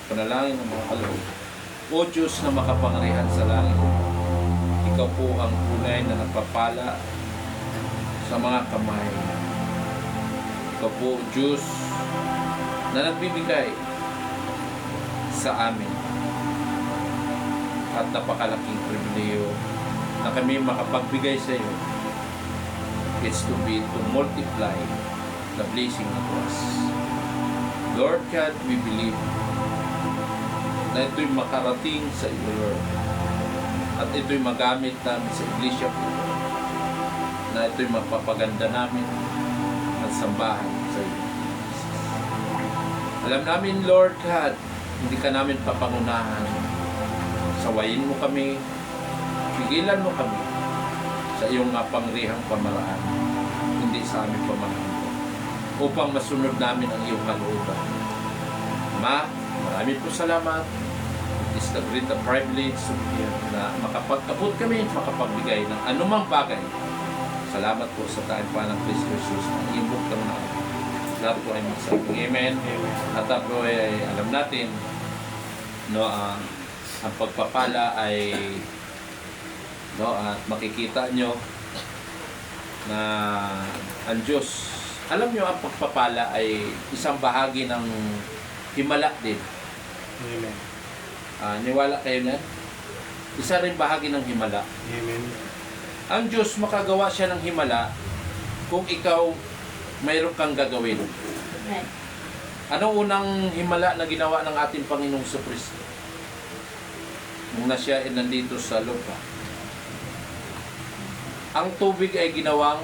panalangin ng mga kaloob. O Diyos na makapangyarihan sa langit, Ikaw po ang tunay na nagpapala sa mga kamay. Ikaw po, Diyos, na nagbibigay sa amin. At napakalaking pribileyo na kami makapagbigay sa iyo. It's to multiply the blessing of us. Lord God, we believe na ito'y makarating sa iyo, Lord. At ito'y magamit namin sa iglesia po. Na ito'y mapapaganda namin at sambahan sa iyo. Alam namin, Lord God, hindi ka namin papangunahan. Sawayin mo kami, pigilan mo kami sa iyong pangrihang pamaraan, hindi sa aming pamaraan, upang masunod namin ang iyong kalooban. Ma, marami po salamat. It is the great privilege na makapag-abot kami, makapagbigay ng anumang bagay. Salamat po sa taimpan ng Kristo Jesus na imbok ng namin. Lahat po ay magsabing Amen. At po ay alam natin, no, ang pagpapala ay at makikita nyo na ang Diyos, alam nyo, ang pagpapala ay isang bahagi ng himala din. Amen. Niwala kayo na? Isa rin bahagi ng himala. Amen. Ang Diyos, makagawa siya ng himala kung ikaw mayroon kang gagawin. Amen. Anong unang himala na ginawa ng ating Panginoong Jesucristo nung na siya ay nandito sa lupa? Ang tubig ay ginawang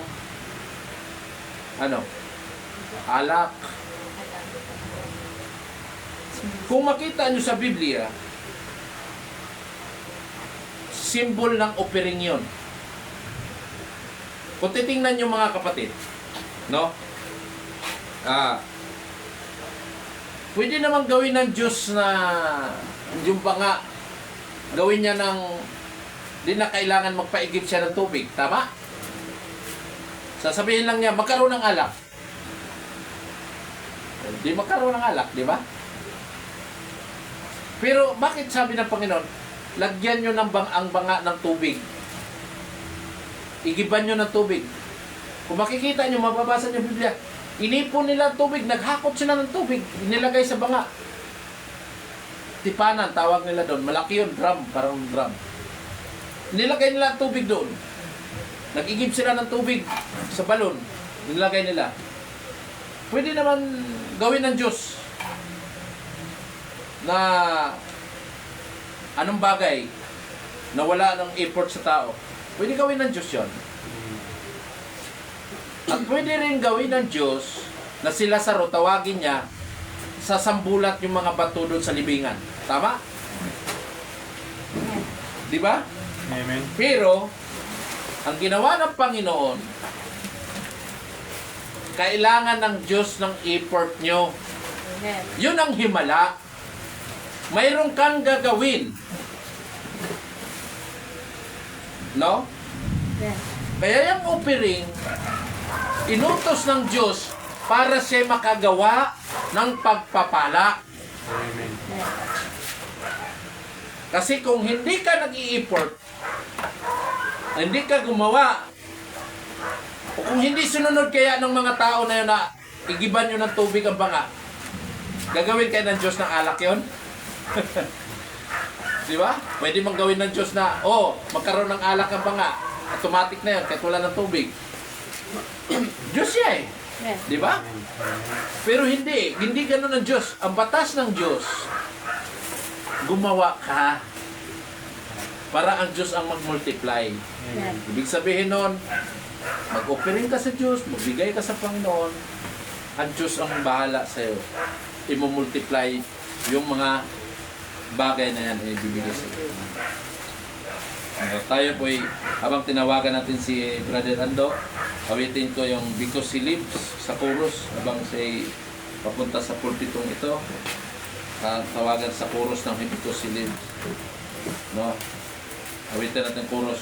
alak. Kung makita nyo sa Biblia, symbol ng offering yun. Kung titingnan nyo mga kapatid, no? Pwede namang gawin ng Diyos na yung banga, gawin niya ng di na kailangan magpaigib siya ng tubig. Tama? Sasabihin lang niya, magkaroon ng alak. Di magkaroon ng alak, di ba? Pero bakit sabi ng Panginoon, lagyan nyo ng ang banga ng tubig. Igiban nyo ng tubig. Kung makikita nyo, mababasa nyo Biblia, inipon nila ang tubig, naghakot sila ng tubig, inilagay sa banga. Tipanan, tawag nila doon. Malaki yun, drum, parang drum. Nilagay nila ang tubig doon. Nag-igib sila ng tubig sa balon. Nilagay nila. Pwede naman gawin ng Diyos na anong bagay na wala ng effort sa tao. Pwede gawin ng Diyos yun. At pwede rin gawin ng Diyos na si Lazaro, tawagin niya, sasambulat yung mga bato doon sa libingan. Tama? Di ba? Amen. Pero, ang ginawa ng Panginoon, kailangan ng Diyos ng effort nyo. Amen. Yun ang himala. Mayroon kang gagawin. No? Amen. Kaya yung offering, inutos ng Diyos para siya makagawa ng pagpapala. Amen. Amen. Kasi kung hindi ka nag-i-effort, hindi ka gumawa, o kung hindi sununod kaya ng mga tao na yun na igiban nyo ng tubig ang banga, gagawin kayo ng Diyos ng alak yun? Di ba? Pwede mang gawin ng Diyos na, magkaroon ng alak ang banga, automatic na yun, kahit wala ng tubig. Diyos siya eh. Amen. Di ba? Pero hindi ganun ang Diyos. Ang batas ng Diyos, gumawa ka para ang Diyos ang mag-multiply. Amen. Ibig sabihin nun, mag-offering ka sa Diyos, magbigay ka sa Panginoon, ang Diyos ang bahala sa iyo. I-multiply yung mga bagay na yan ay bibigay sa iyo. Tayo po habang tinawagan natin si Brother Ando, awitin ko yung Because He Lives sa chorus habang siya papunta sa pulpitong ito. Tawagan sa chorus ng Because He Lives. No? Awitin natin chorus.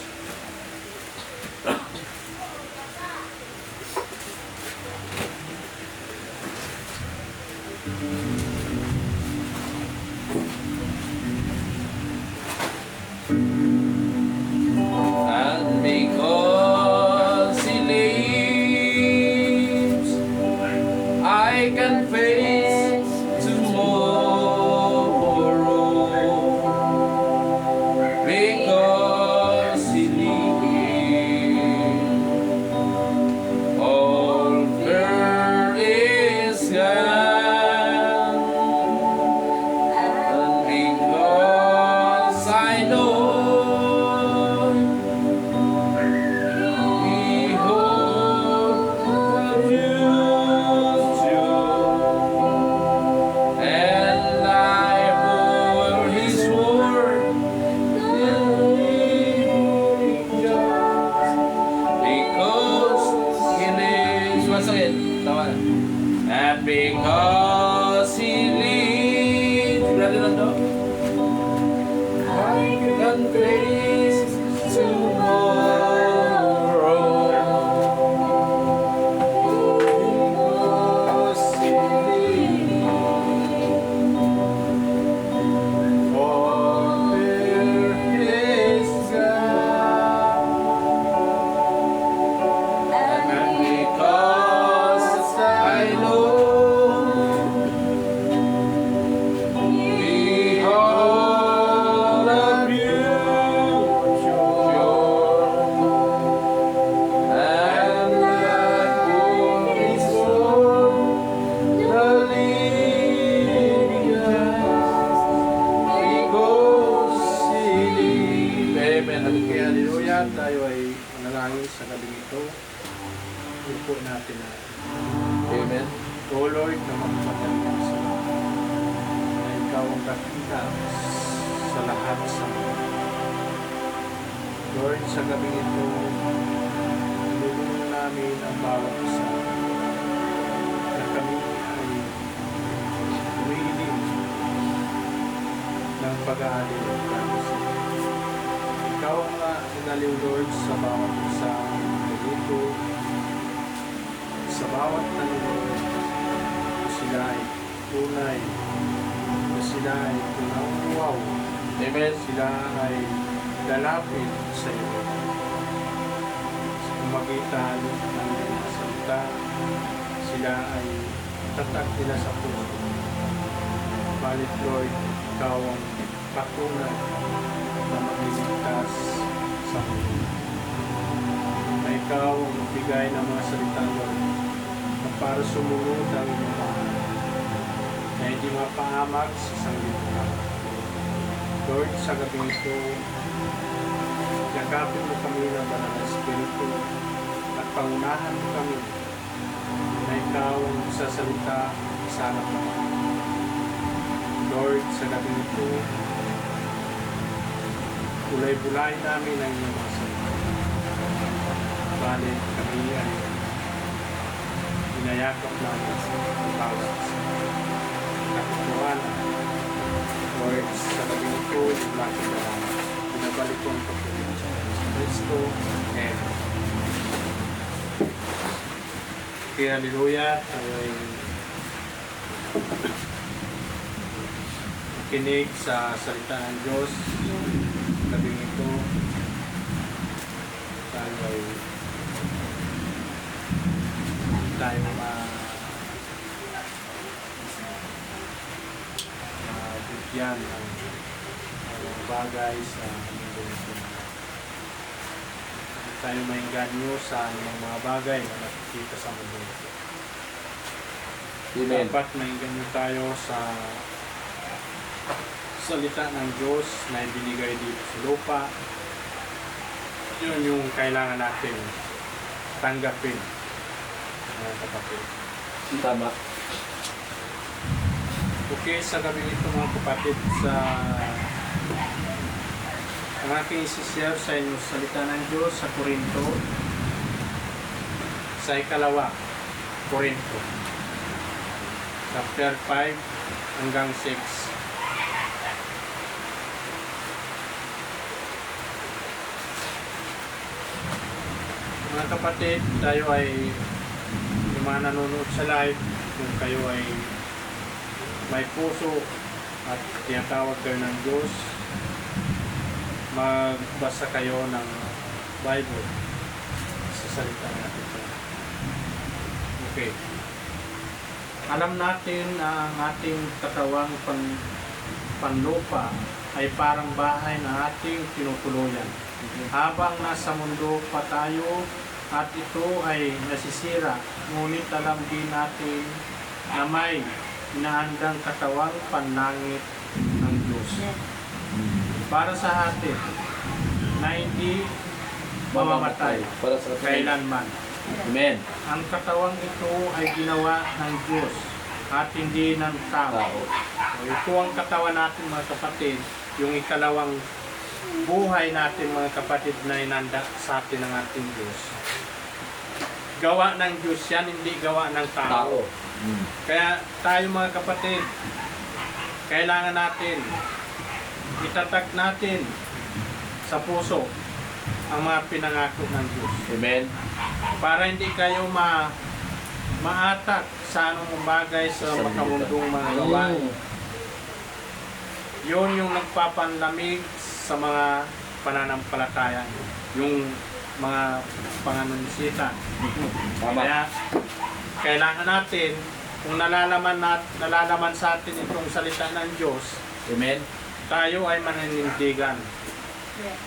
And because He lives, ready na daw? I can face tomorrow. Because He lives, for there is God. And because I know behold the future, and that book is for the living just because He lives. Amen. Hallelujah. Tayo ay manalangin sa gabi ito. Ipo natin na Amen. O Lord, na magpapatawag sa na ikaw ang dakila sa lahat sa mundo. Lord, sa gabi ito, lulungan namin ang bawat isa na kami ay umiiling ng pag-aalin at pag-isip. Ikaw ang sinaliw, Lord, sa bawat isa na dito, sa bawat nanonood, na sila ay tunay, na sila ay tunawaw, Amen. sila ay lalapit sa iyo. Sa pamagitan ng iyong salita, sila ay tatak nila sa puso. Balit, Lord, ikaw ang patunay na magliligtas sa mundo. Na ikaw ang magbigay ng mga salita, Lord, na para sumunod ang iyong mahal, na hindi mapaamag sa isang lipunan. Lord, sa gabi ito, yakapin mo kami ng banal na Espiritu at pangunahan mo kami na ikaw ang sasalita sa harap namin. Lord, sa gabi ito, bulay-bulay namin ang iyong mga salita. Balit kami ay inayakap namin sa bawat katutuan. Lord, sa gabi ito, yung laki na binabalik ko ang pagkakas sa Kristo. Amen. Kaya hallelujah, tayo ay makinig sa salita ng Diyos. Gabi ito, tayo mabigyan ng mga bagay sa mundo ito. Tayo maingganyo sa mga bagay na nakikita sa mundo ito. Amen. Dapat maingganyo tayo sa salita ng Diyos na ibinigay dito sa lupa. Yun yung kailangan natin tanggapin, mga kapatid. Tama. Okay, sa gabi ito mga kapatid, sa ang aking isi-share sa inyo salita ng Diyos sa Korinto, sa ikalawa, Korinto, chapter 5 hanggang 6. Mga kapatid, tayo ay yung mga nanonood sa live, kung kayo ay may puso at tinatawag kayo ng Diyos, magbasa kayo ng Bible sa salita natin. Okay. Alam natin na ang ating katawang panlupa ay parang bahay na ating tinutuluyan. Habang nasa mundo pa tayo at ito ay nasisira, ngunit alam din natin na may inaandang katawang panlangit ng Diyos. Para sa atin na hindi mamamatay Para sa atin. kailanman. Amen. Ang katawang ito ay ginawa ng Diyos at hindi ng tao. Ito ang katawan natin mga kapatid, yung ikalawang buhay natin mga kapatid na inanda sa atin ng ating Diyos. Gawa ng Diyos yan, hindi gawa ng tao. Kaya tayo mga kapatid, kailangan natin itatak natin sa puso ang mga pinangako ng Diyos. Amen. Para hindi kayo maatak sa anong bagay sa makamundong mga gawain. Yun yung nagpapanlamig sa mga pananampalataya, yung mga pananansita. Tama. Kaya kailangan natin, kung nalalaman sa atin itong salita ng Diyos, Amen. tayo ay mananindigan. Yes.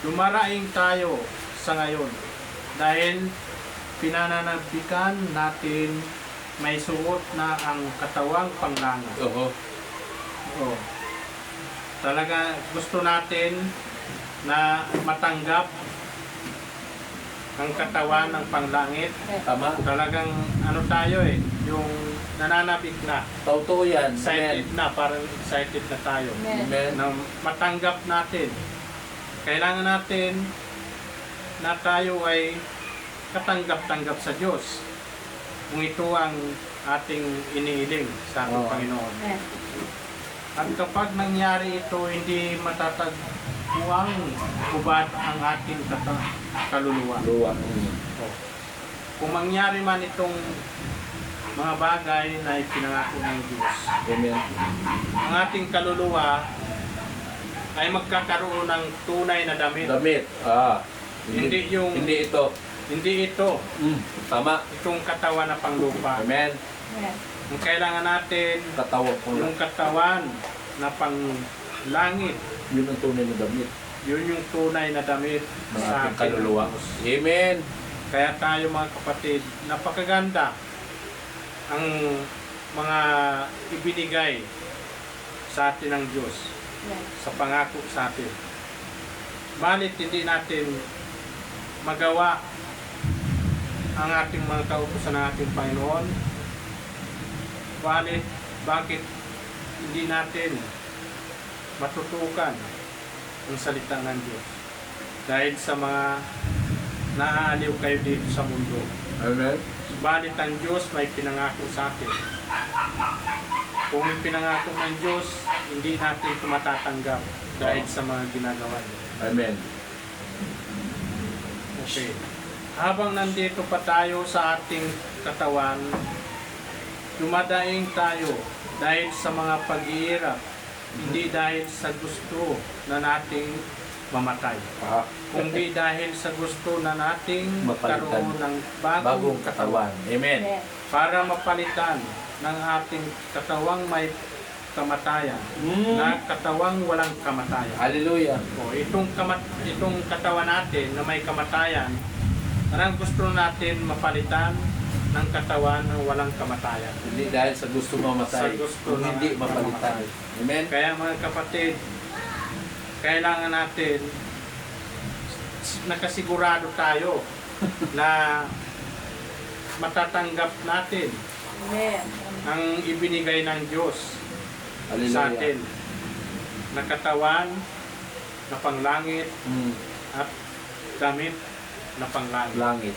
Lumaraing tayo sa ngayon dahil pinananabikan natin may suot na ang katawang panglangit. Oo. Oh. Talaga gusto natin na matanggap ang katawan ng panglangit. Tama. Talagang ano tayo yung nananabik na, Totoo yan. Amen. excited na, parang excited na tayo. Amen. Amen. Na matanggap natin. Kailangan natin na tayo ay katanggap-tanggap sa Diyos. Kung ito ang ating iniiling sa ating Oo. Panginoon. Amen. At kapag nangyari ito, hindi matatagpuang hubad ang ating kaluluwa. Luwa. Kung mangyari man itong mga bagay na ipinangako ng Diyos, Amen. ang ating kaluluwa ay magkakaroon ng tunay na damit. Damit. Hindi yung- Hindi ito. Hindi ito, Tama. itong katawan na panglupa. Amen. Amen. Ang kailangan natin, Katawag ko lang. yung katawan na panglangit, Yun ang tunay na damit. yun yung tunay na damit Ng sa ating kaluluwa. Diyos. Amen. Kaya tayo mga kapatid, napakaganda ang mga ibinigay sa atin ng Diyos Amen. sa pangako sa atin. Balit hindi natin magawa ang ating mga kautusan ng ating Panginoon. Balit bakit hindi natin matutukan ang salita ng Diyos? Dahil sa mga naaaliw kayo dito sa mundo. Amen. Balit ang Diyos may pinangako sa atin. Kung may pinangako ng Diyos, hindi natin ito matatanggap dahil sa mga ginagawa niya. Amen. Okay. Habang nandito pa tayo sa ating katawan, dumadaing tayo dahil sa mga pag-iirap, hindi dahil sa gusto na nating mamatay, kundi dahil sa gusto na nating Mapalitan. magkaroon ng Bagong katawan. Amen. Amen. para mapalitan ng ating katawang may kamatayan na katawang walang kamatayan. Hallelujah. O, itong katawan natin na may kamatayan, parang gusto natin mapalitan ng katawan ng walang kamatayan. Hindi dahil sa gusto mamatay. Sa gusto Kung hindi na mapalitan. mamatay. Amen. Kaya mga kapatid, kailangan natin nakasigurado tayo na matatanggap natin Amen. ang ibinigay ng Diyos sa Hallelujah. atin na katawan na panglangit at damit na panglangit. Langit.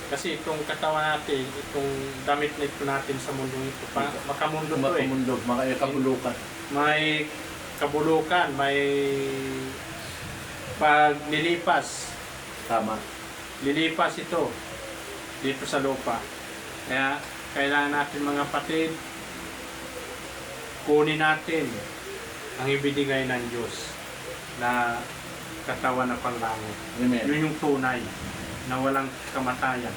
Kasi itong katawan natin, itong damit na ito natin sa mundo ito, makamundo to eh. Makamundog, makakabulukan. May kabulukan, may paglilipas. Tama. Lilipas ito dito sa lupa. Kaya kailangan natin mga kapatid, kunin natin ang ibinigay ng Diyos na katawan na panglangit. Amen. Yun yung tunay na walang kamatayan.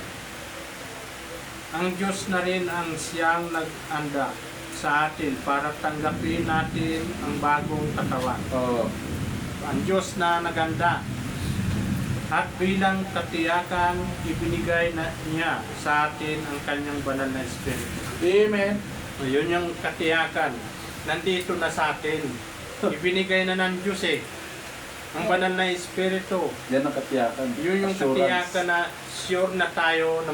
Ang Diyos na rin ang siyang nag-anda sa atin para tanggapin natin ang bagong katawan. Oo. Ang Diyos na naganda at bilang katiyakan ibinigay na niya sa atin ang kanyang banal na Espiritu. Amen. Yun yung katiyakan. Nandito na sa atin. Ibinigay na ng Diyos eh. Ang banal na Espiritu. Yan ang katiyakan. Yun yung Assurance. katiyakan na sure na tayo na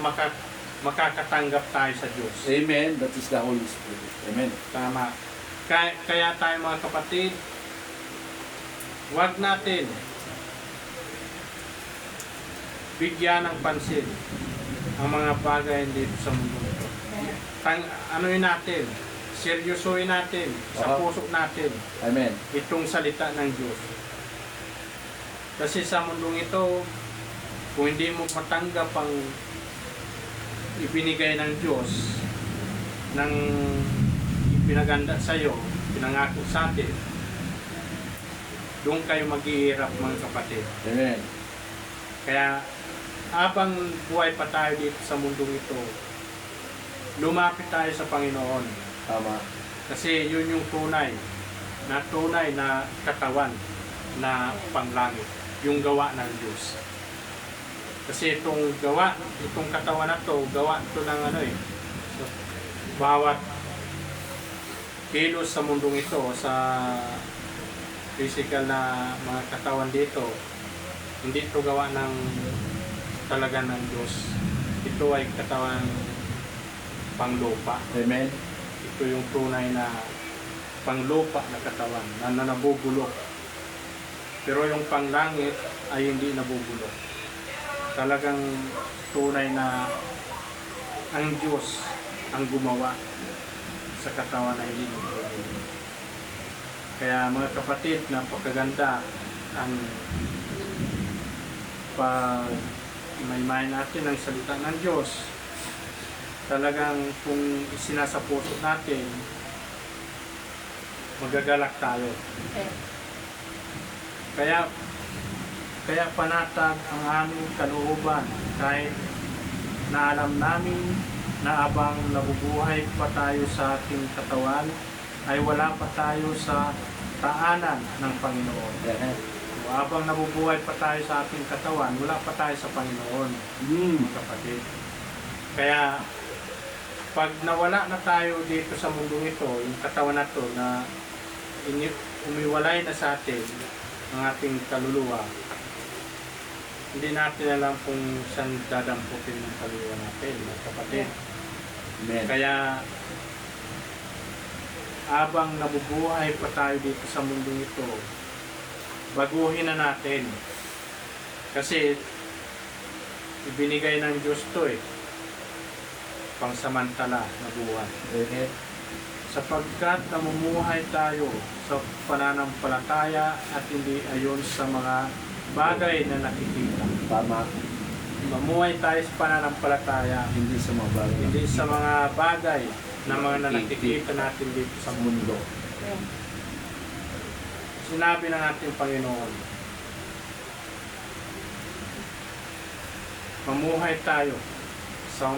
makakatanggap tayo sa Diyos. Amen. That is the Holy Spirit. Amen. Tama. Kaya tayo mga kapatid, huwag natin bigyan ng pansin ang mga bagay dito sa mundo ito. Anuin natin, seryosohin natin sa Aha. puso natin Amen. itong salita ng Diyos. Kasi sa mundong ito, kung hindi mo matanggap ang ibinigay ng Diyos, ng ipinaganda sa iyo, pinangako sa atin, doon kayo maghihirap mga kapatid. Amen. Kaya habang buhay pa tayo dito sa mundong ito, lumapit tayo sa Panginoon. Tama. Kasi yun yung tunay na katawan na panglangit, yung gawa ng Diyos. Kasi itong katawan na to, gawa ito ng so, bawat kilos sa mundong ito, sa physical na mga katawan dito, hindi ito gawa ng talaga ng Diyos. Ito ay katawan panglupa. Amen. Ito yung tunay na panglupa na katawan na nabubulok. Pero yung panglangit ay hindi nabubulok. Talagang tunay na ang Diyos ang gumawa sa katawan na hindi nabubulok. Kaya mga kapatid, napakaganda ang pag-imayin natin ang salita ng Diyos. Talagang kung isinasapuso natin, magagalak tayo. Amen. Kaya panatag ang aming kalooban kahit na alam namin na abang nabubuhay pa tayo sa ating katawan, ay wala pa tayo sa taanan ng Panginoon. Amen. O habang nabubuhay pa tayo sa ating katawan, wala pa tayo sa Panginoon, mga kapatid. Kaya pag nawala na tayo dito sa mundong ito, yung katawan na to na umiwalay na sa atin ang ating kaluluwa, hindi natin alam kung saan dadamputin ng kaluluwa natin, mga kapatid. Amen. Kaya habang nabubuhay pa tayo dito sa mundong ito, baguhin na natin. Kasi ibinigay ng Diyos to pangsamantala na buhay. Amen. Sapagkat namumuhay tayo sa pananampalataya at hindi ayon sa mga bagay na nakikita. Tama. Mamuhay tayo sa pananampalataya, Hindi sa mga bagay. hindi sa mga bagay na mga nakikita natin dito sa mundo. Amen. Sinabi ng ating Panginoon, mamuhay tayo sa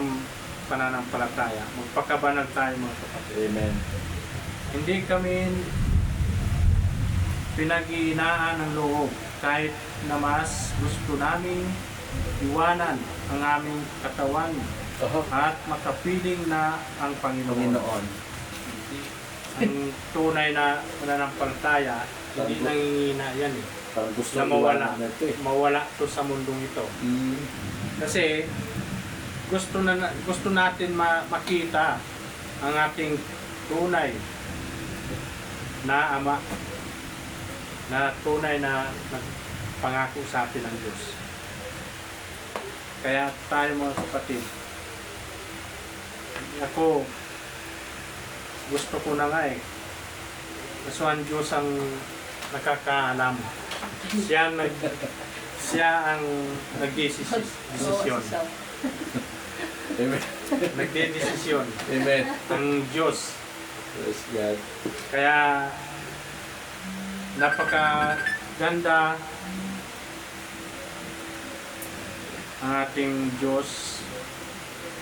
pananampalataya. Magpakabanal tayo, mga kapatid. Amen. Hindi kami pinag-iinaan ng loob kahit na mas gusto namin iwanan ang aming katawan at makapiling na ang Panginoon. Panginoon. Ang tunay na pananampalataya, hindi nangingina yan Parang gusto na mawala. iwanan na ito Mawala to sa mundong ito. Kasi gusto natin makita ang ating tunay na Ama, na tunay na nagpangako sa atin ng Diyos. Kaya tayo, mga kapatid, ako gusto ko na nga kasi ang Diyos ang nakakaalam. Siya ang nagdesisyon. Amen. Nagdedesisyon Amen. ang Diyos. Praise God. Kaya napakaganda ang ating Diyos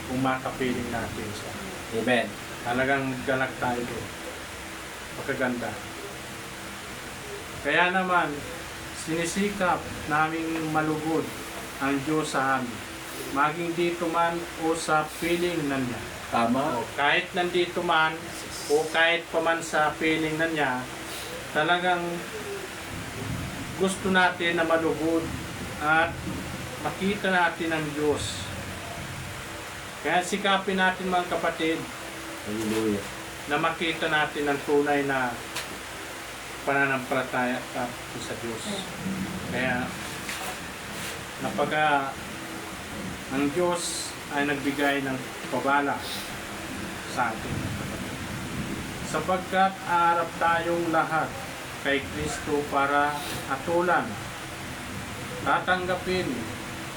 kung makapiling natin siya. Amen. Talagang galak tayo doon. Napakaganda. Kaya naman, sinisikap naming malugod ang Diyos sa amin. Maging dito man o sa piling na niya. Tama. O kahit nandito man o kahit pa man sa piling na niya, talagang gusto natin na malugod at makita natin ang Diyos. Kaya sikapin natin, mga kapatid, Hallelujah. na makita natin ang tunay na pananampalataya sa Diyos. Kaya ang Diyos ay nagbigay ng pabala sa atin. Sapagkat aarap tayong lahat kay Kristo para hatulan, tatanggapin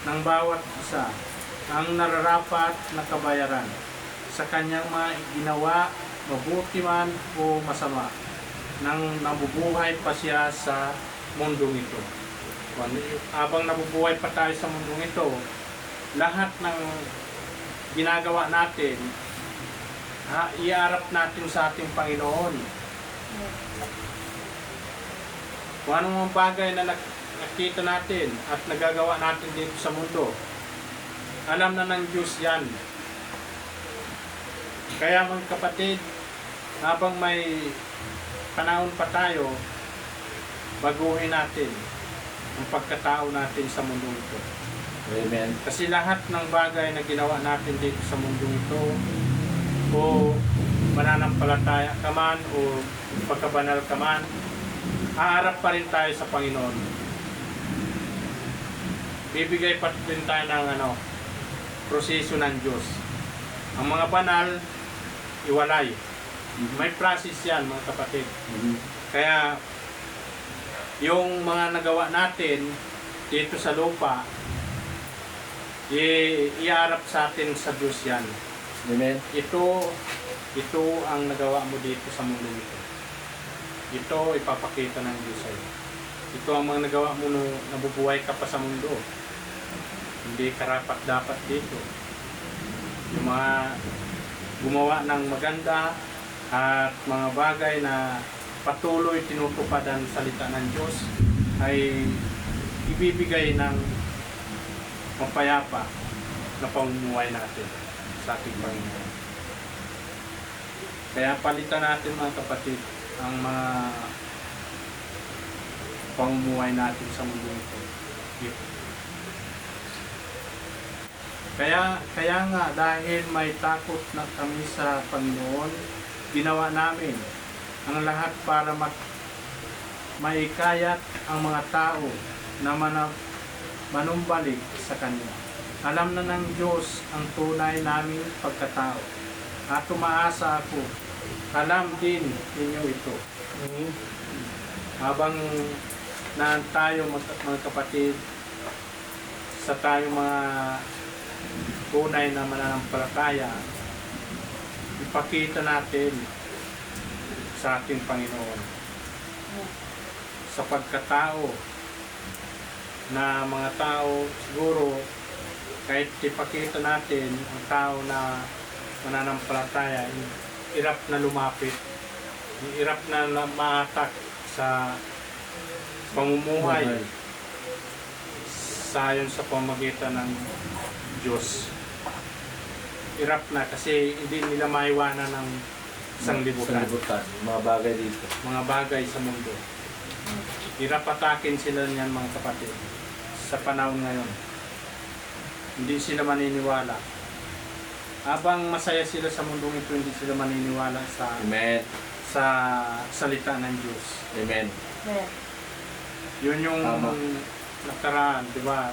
ng bawat isa ang nararapat na kabayaran sa kanyang mga ginawa, mabuti man o masama, nang nabubuhay pa siya sa mundong ito. Habang nabubuhay pa tayo sa mundong ito, lahat ng ginagawa natin, iarap natin sa ating Panginoon. Kung anong mga bagay na nakita natin at nagagawa natin dito sa mundo, alam na ng Diyos yan. Kaya mga kapatid, habang may panahon pa tayo, baguhin natin ang pagkatao natin sa mundo ito. Amen. Kasi lahat ng bagay na ginawa natin dito sa mundo ito, o mananampalataya ka man o pagkabanal ka man, haharap pa rin tayo sa Panginoon. Bibigay pa rin tayo ng proseso ng Diyos. Ang mga banal, iwalay. May process yan, mga kapatid. Kaya yung mga nagawa natin dito sa lupa, iarap sa atin sa Diyos yan. Amen. Ito ang nagawa mo dito sa mundo ito. Ito ipapakita ng Diyos sa'yo. Ito ang mga nagawa mo nung nabubuhay ka pa sa mundo. Hindi karapat dapat dito. Yung mga gumawa ng maganda at mga bagay na patuloy tinutupad ang salita ng Diyos ay ibibigay ng mapayapa na pamumuhay natin sa ating Panginoon. Kaya palitan natin, mga kapatid, ang mga pamumuhay natin sa mundo ito. Kaya nga, dahil may takot na kami sa Panginoon, ginawa namin ang lahat para maikayat ang mga tao na manumbalik sa Kanya. Alam na ng Diyos ang tunay naming pagkatao at tumaasa ako, alam din ninyo ito. Habang na tayo mga kapatid, sa tayo mga tunay na mananampalataya, ipakita natin sa ating Panginoon sa pagkatao na mga tao siguro kahit ipakita natin ang tao na mananampalataya, hirap na lumapit, hirap na maatak sa pamumuhay sayon sa pamagitan ng Diyos. Hirap na kasi hindi nila maiwanan ng sanglibutan. Mga bagay dito. Mga bagay sa mundo. Hirap atakin sila niyan, mga kapatid, sa panahon ngayon. Hindi sila maniniwala. Habang masaya sila sa mundong ito, hindi sila maniniwala sa Amen. sa salita ng Diyos. Amen. Amen. Yun yung Tama. nakaraan, di ba?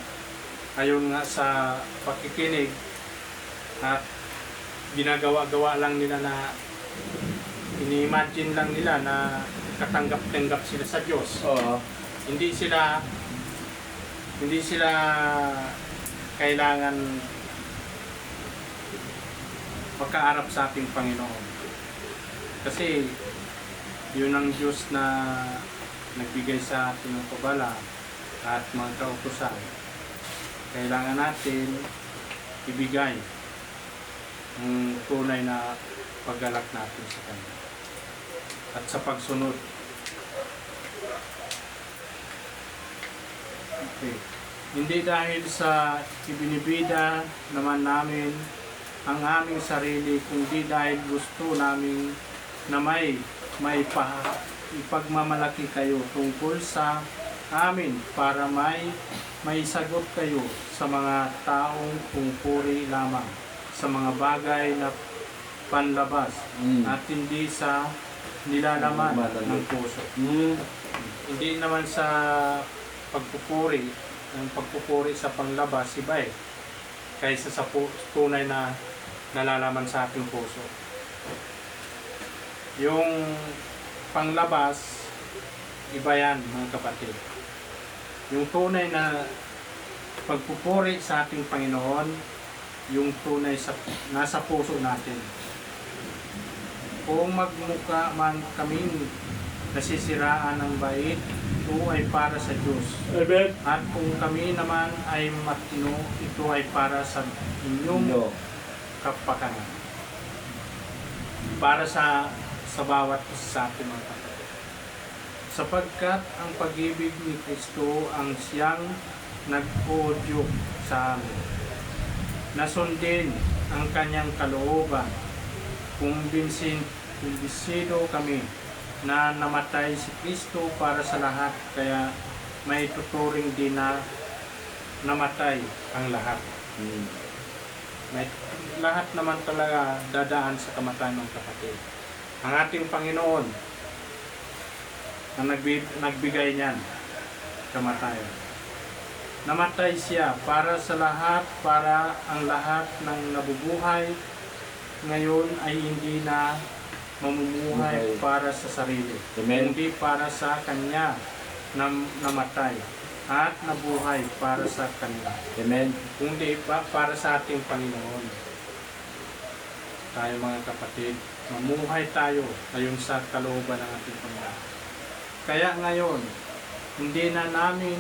Ayon nga sa pakikinig at ginagawa-gawa lang nila na ini-imagine lang nila na katanggap-tanggap sila sa Diyos. Oo. Hindi sila kailangan magkaarap sa ating Panginoon. Kasi yun ang Diyos na nagbigay sa atin ng pabala at mga kautusan. Kailangan natin ibigay ang tunay na paggalak natin sa Kanya at sa pagsunod. Okay. Hindi dahil sa ibinibida naman namin ang aming sarili, kundi dahil gusto namin na may ipagmamalaki kayo tungkol sa amin para may sagot kayo sa mga taong pungpuri lamang sa mga bagay na panlabas at hindi sa nilalaman ng puso. Hindi naman sa pagpupuri, ang pagpupuri sa panlabas iba kaysa sa tunay na nalalaman sa ating puso. Yung panglabas, iba yan mga kapatid. Yung tunay na pagpupuri sa ating Panginoon, yung tunay nasa puso natin. Kung magmukha man kaming nasisiraan ng bait, ito ay para sa Diyos. Amen. At kung kami naman ay matino, ito ay para sa inyong Inyo. kapakanan. Para sa bawat isa sa ating mga kapatid. Sapagkat ang pag-ibig ni Kristo ang siyang nag-audio sa amin. Nasundin ang kanyang kalooban. Kumbinsido kami na namatay si Kristo para sa lahat, kaya may tuturing din na namatay ang lahat. May, lahat naman talaga dadaan sa kamatayan ng kapatid. Ang ating Panginoon na nagbigay niyan, kamatayan. Namatay siya para sa lahat, para ang lahat ng nabubuhay ngayon ay hindi na mamumuhay para sa sarili. Amen. Hindi para sa Kanya na namatay at nabuhay para sa Kanya. Amen. Kundi para sa ating Panginoon. Tayo mga kapatid, mamuhay tayo ayon sa kalooban ng ating Panginoon. Kaya ngayon, hindi na namin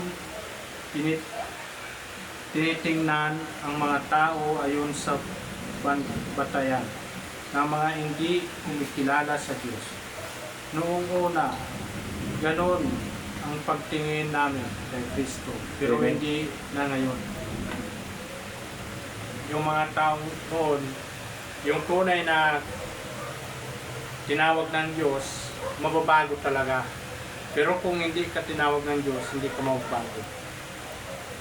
tinitingnan ang mga tao ayon sa batayan ng mga hindi kumikilala sa Diyos. Noong una, ganon ang pagtingin namin kay Kristo. Pero Amen. hindi na ngayon. Yung mga tao noon, yung tunay na tinawag ng Diyos, mababago talaga. Pero kung hindi ka tinawag ng Diyos, hindi ka mababago.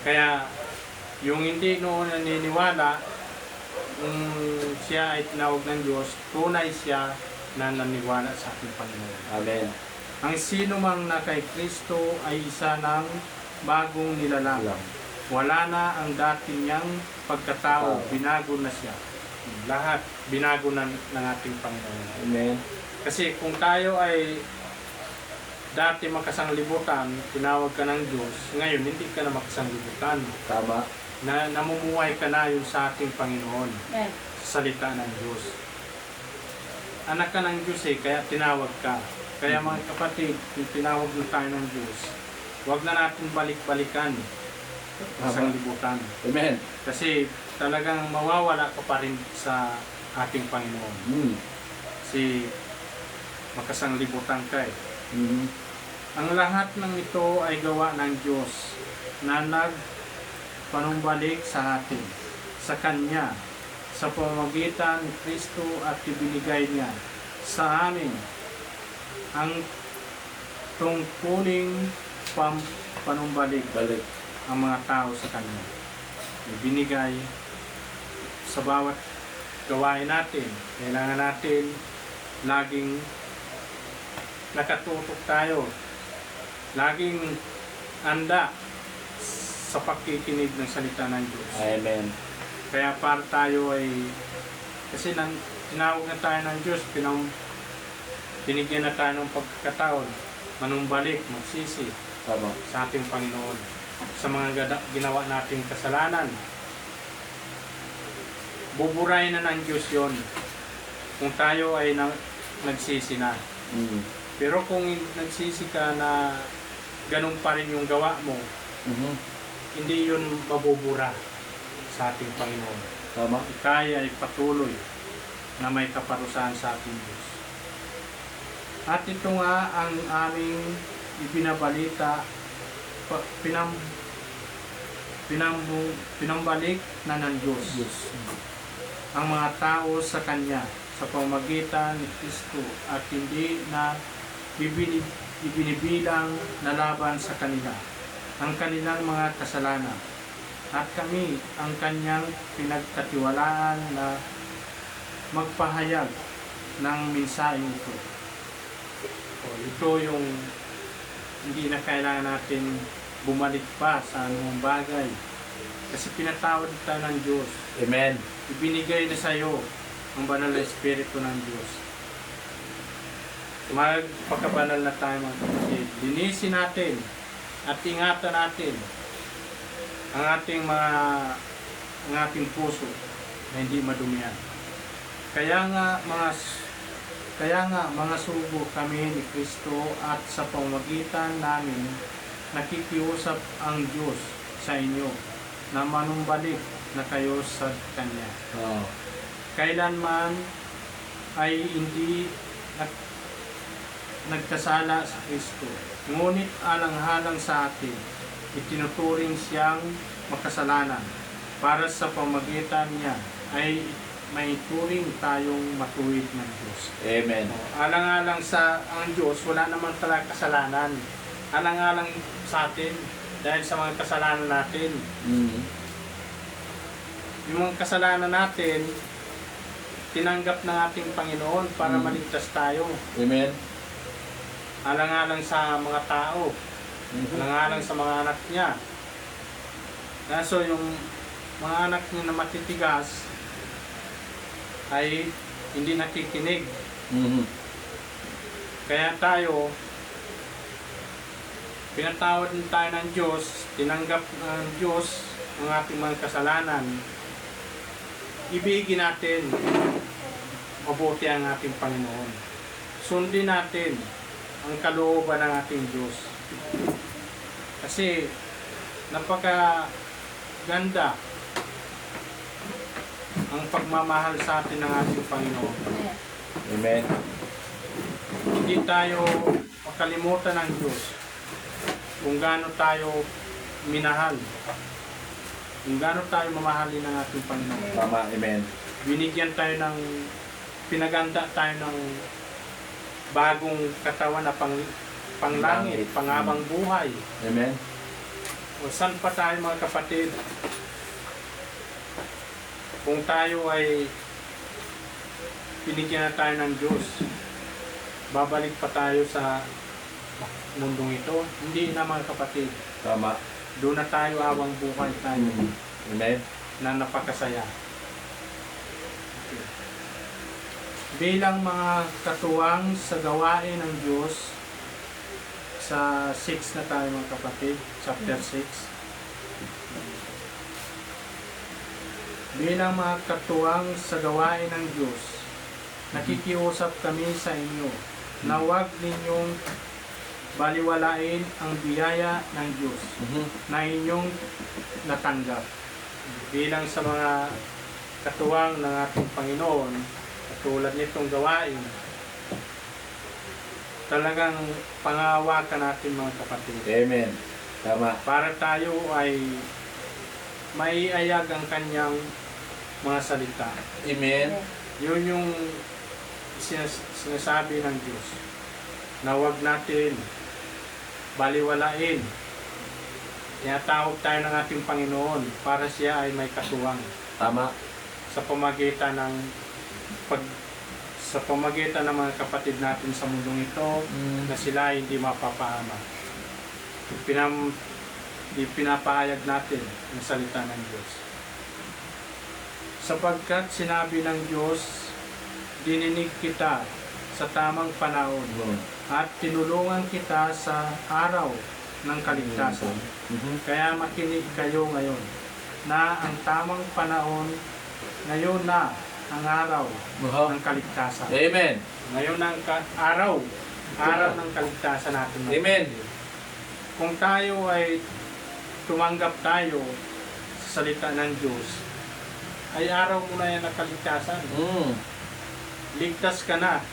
Kaya, yung hindi noon naniniwala, kung siya ay tinawag ng Diyos, tunay siya na naniwala sa ating Panginoon. Amen. Ang sino mang na kay Kristo ay isa ng bagong nilalang. Wala na ang dati niyang pagkatao, binago na siya. Lahat binago na ng ating Panginoon. Amen. Kasi kung tayo ay dati makasanglibutan, tinawag ka ng Diyos, ngayon hindi ka na makasanglibutan. Tama. Na namumuhay ka na yun sa ating Panginoon, Amen. sa salita ng Diyos. Anak ka ng Diyos kaya tinawag ka. Kaya mga kapatid, kung tinawag na tayo ng Diyos, huwag na natin balik-balikan sa sanglibutan. Amen. Kasi talagang mawawala ka pa rin sa ating Panginoon. Kasi makasanglibutan ka eh. Ang lahat ng ito ay gawa ng Diyos na nagpanumbalik sa atin, sa Kanya, sa pamamagitan ni Kristo at ibinigay niya sa amin ang tungkuling panumbalik Balik. ang mga tao sa Kanya. Ibinigay sa bawat gawain natin. Kailangan natin laging nakatutok tayo. Laging anda sa pakikinig ng salita ng Diyos. Amen. Kaya para tayo ay, kasi tinawag na tayo ng Diyos, binigyan na tayo ng pagkakataon, manumbalik, magsisi Tama. sa ating Panginoon sa mga ginawa nating kasalanan. Buburahin na ng Diyos yon kung tayo ay nagsisi na. Pero kung nagsisi ka na ganun pa rin yung gawa mo, hindi yun mabubura sa ating Panginoon. Tama. Tayo ay patuloy na may kaparusahan sa ating Diyos. At ito nga ang aming ibinabalita, pinambalik na ng Diyos ang mga tao sa Kanya sa pamamagitan ni Kristo at hindi na ibinibilang na laban sa kanila ang kanilang mga kasalanan. At kami ang Kanyang pinagkatiwalaan na magpahayag ng mensaheng ito. Ito yung hindi na kailangan natin bumalik pa sa anumang bagay. Kasi pinatawad tayo ng Diyos. Amen. Ibinigay na sa iyo ang banal na Espiritu ng Diyos. Magpakabanal na tayo mga kapatid. Linisin natin at ingatan natin ang ating puso na hindi madumihan. Kaya nga mga sugo kami ni Kristo at sa pamamagitan namin nakikiusap ang Diyos sa inyo na manumbalik na kayo sa Kanya. Oh. Kailanman ay hindi nagkasala sa Kristo. Ngunit alang-alang sa atin, itinuturing siyang makasalanan para sa pamamagitan niya ay may turing tayong matuwid ng Diyos. Amen. Alang-alang sa ang Diyos, wala naman talaga kasalanan. Alang-alang sa atin dahil sa mga kasalanan natin. Mm. Yung mga kasalanan natin, tinanggap ng ating Panginoon para maligtas tayo. Amen. Alang-alang sa mga tao, alang-alang sa mga anak niya. Kaso yung mga anak niya na matitigas ay hindi nakikinig. Mm-hmm. Kaya tayo, pinatawad din tayo ng Diyos, tinanggap ng Diyos ang ating mga kasalanan. Ibigin natin mabuti ang ating Panginoon. Sundin natin ang kalooban ng ating Diyos. Kasi napakaganda ang pagmamahal sa atin ng ating Panginoon. Amen. Amen. Hindi tayo makalimutan ng Diyos kung gaano tayo minahal, kung gaano tayo mamahalin ng ating Panginoon. Tama. Amen. Binigyan tayo ng, pinaganda tayo ng bagong katawan na panglangit, pangabang buhay. Amen. O saan pa tayo mga kapatid? Kung tayo ay binigyan na tayo ng Diyos, babalik pa tayo sa mundong ito? Hindi na mga kapatid. Tama. Doon na tayo awang buhay tayo Amen. na napakasaya. Bilang mga katuwang sa gawain ng Diyos, sa 6 na tayo mga kapatid, chapter 6. Bilang mga katuwang sa gawain ng Diyos, nakikiusap kami sa inyo na huwag ninyong baliwalain ang biyaya ng Diyos na inyong natanggap. Bilang sa mga katuwang ng ating Panginoon, katulad nitong gawain, talagang pangawakan natin mga kapatid. Amen. Tama. Para tayo ay maiayag ang kanyang mga salita. Amen. Yun yung sinasabi ng Diyos na huwag natin baliwalain. Tinatawag tayo ng ating Panginoon para siya ay may katuwang Tama. sa pamagitan ng ng mga kapatid natin sa mundong ito na sila ay hindi mapapahama. Pinapahayag natin ang salita ng Diyos. Sapagkat sinabi ng Diyos, dininig kita sa tamang panahon at tinulungan kita sa araw ng kaligtasan. Kaya makinig kayo ngayon na ang tamang panahon ngayon na ang araw ng kaligtasan. Amen. Ngayon ang araw ng kaligtasan natin. Amen. Kung tayo ay tumanggap tayo sa salita ng Diyos, ay araw mo na yan ang kaligtasan. Ligtas ka na.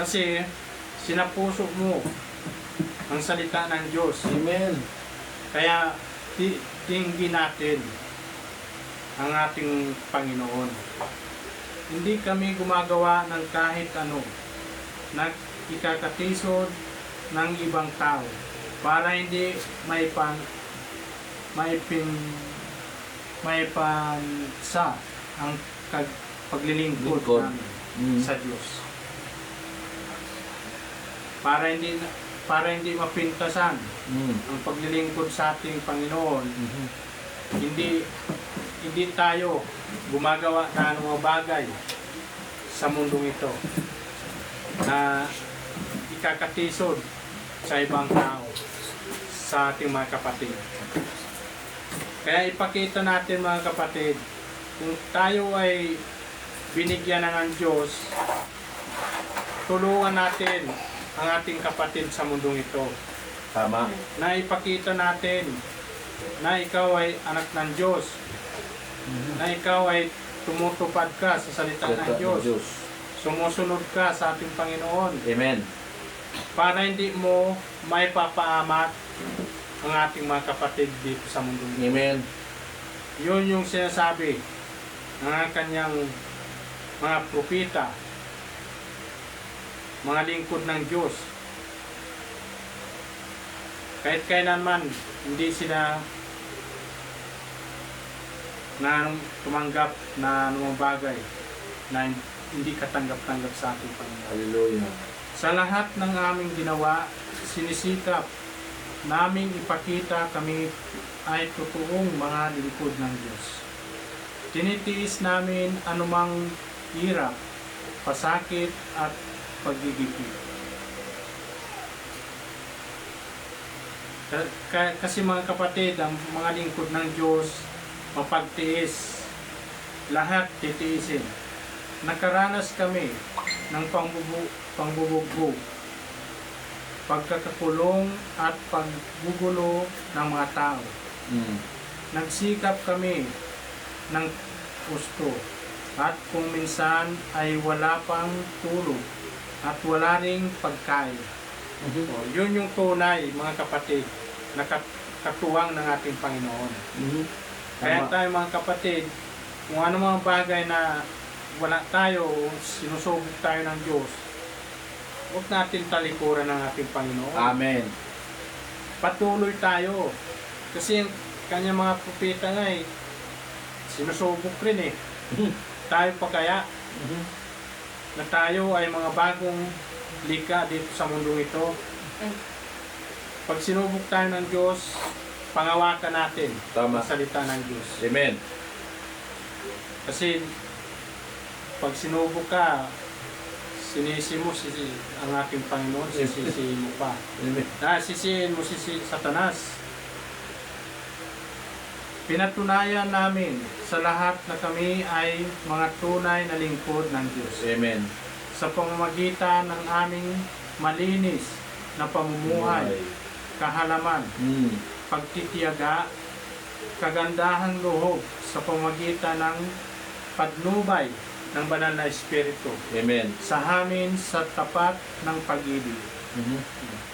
Kasi sinapuso mo ang salita ng Diyos. Amen. Kaya tingin natin ang ating Panginoon. Hindi kami gumagawa ng kahit ano na ikakatisod ng ibang tao para hindi may pansa ang paglilingkod namin sa Diyos. Para hindi mapintasan ang paglilingkod sa ating Panginoon, hindi tayo gumagawa ng mga bagay sa mundong ito na ikakatisod sa ibang tao, sa ating mga kapatid. Kaya ipakita natin mga kapatid, kung tayo ay binigyan ng Diyos, tulungan natin ang ating kapatid sa mundong ito. Tama. Na ipakita natin na ikaw ay anak ng Diyos, na ikaw ay tumutupad ka sa salita ng Diyos, sumusunod ka sa ating Panginoon, Amen. para hindi mo may papaamat ang ating mga kapatid dito sa mundo. Amen. Yun yung sinasabi ng kanyang mga propita, mga lingkod ng Diyos. Kahit kailanman hindi sila na tumanggap na anumang bagay na hindi katanggap-tanggap sa ating Panginoon. Hallelujah. Sa lahat ng aming ginawa, sinisikap naming ipakita kami ay totoong mga lingkod ng Diyos. Tinitiis namin anumang hirap, pasakit at paggigipit. Kasi mga kapatid, ang mga lingkod ng Diyos, mapagtiis, lahat titiisin. Nakaranas kami ng pangbubugbog, pagkakakulong at paggugulo ng mga tao. Nagsikap kami ng gusto at kung minsan ay wala pang tulog at wala ring pagkain. O, yun yung tunay mga kapatid na katuwang ng ating Panginoon. Kaya tayo mga kapatid, kung ano mga bagay na wala tayo, sinusubok tayo ng Diyos, huwag natin talikuran ng ating Panginoon. Amen. Patuloy tayo. Kasi yung kanyang mga propeta nga sinusubok rin Tayo pa kaya na tayo ay mga bagong lika dito sa mundong ito. Pag sinubok tayo ng Diyos, pangawakan natin Tama. ang salita ng Diyos. Amen. Kasi pag sinubok ka, sinisi mo ang ating Panginoon, sisisihin mo pa. Amen. Sisihin mo si Satanas. Pinatunayan namin sa lahat na kami ay mga tunay na lingkod ng Diyos. Amen. Sa pamamagitan ng aming malinis na pamumuhay, kahalaman, pagtitiyaga, kagandahang loob sa pamamagitan ng patnubay ng banal na Espiritu Amen. sa amin sa tapat ng pag-ibig.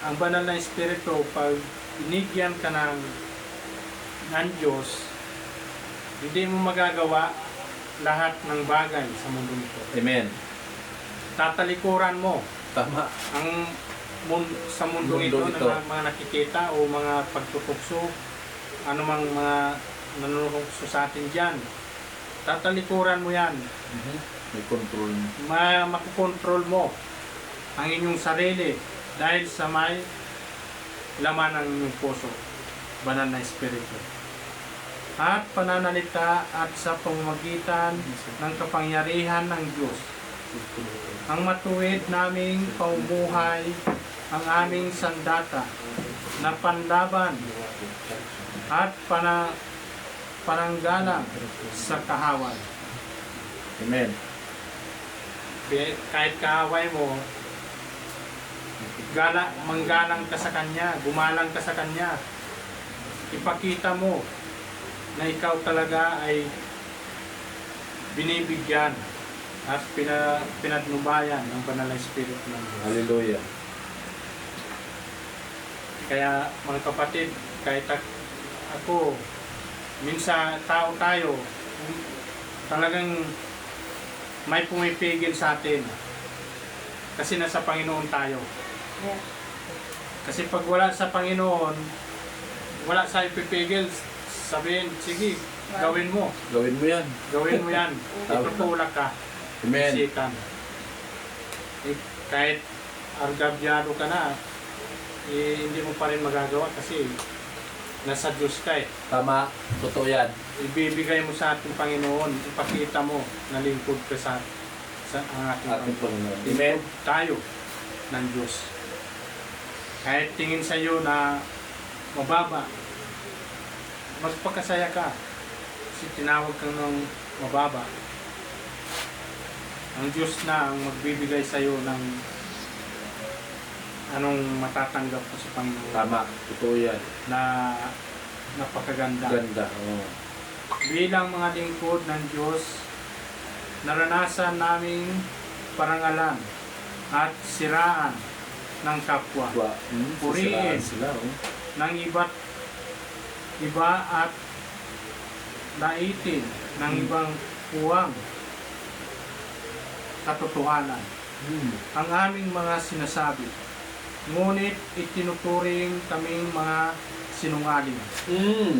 Ang banal na Espiritu, pag binigyan ka ng Diyos, hindi mo magagawa lahat ng bagay sa mundo nito. Amen. Tatalikuran mo Tama. ang sa mundo ito ng mga nakikita o mga pagtutukso, anumang mga nanunukso sa atin dyan. Tatalikuran mo yan. May control. Makukontrol mo ang inyong sarili dahil sa may laman ng inyong puso, banal na Espiritu. At pananalita at sa pamamagitan ng kapangyarihan ng Diyos. Ang matuwid naming pamumuhay, ang aming sandata na panlaban at pananggalang sa kahawan. Amen. Kahit kaaway mo, manggalang ka sa Kanya, gumalang ka sa Kanya. Ipakita mo na ikaw talaga ay binibigyan at pinatnubayan ng banal na Espiritu ng Diyos. Hallelujah. Kaya mga kapatid, kahit ako, minsan tao tayo, talagang may pumipigil sa atin. Kasi nasa Panginoon tayo. Yeah. Kasi pag wala sa Panginoon, wala sa ipipigil, sabihin, sige, gawin mo. Gawin mo yan. Gawin mo yan. Itutulak ka. Amen. Sitan. Kahit argabyado ka na, hindi mo pa rin magagawa kasi nasa Diyos ka Tama. Totoo yan. Ibibigay mo sa ating Panginoon, ipakita mo na lingkod ka sa ang ating Ating Panginoon. Amen. Tayo ng Diyos. Kahit tingin sa iyo na mababa, magpakasaya ka. Kasi tinawag kang ng mababa. Ang Diyos na ang magbibigay sa iyo ng anong matatanggap mo sa Panginoon. Tama, totoo yan. Na napakaganda. Ganda. Oh. Bilang mga lingkod ng Diyos, naranasan naming parangalan at siraan ng kapwa. Purihin. Sila, oh. Ng iba at naitin ng ibang puwang katotohanan. Ang aming mga sinasabi. Ngunit itinuturing kaming mga sinungaling.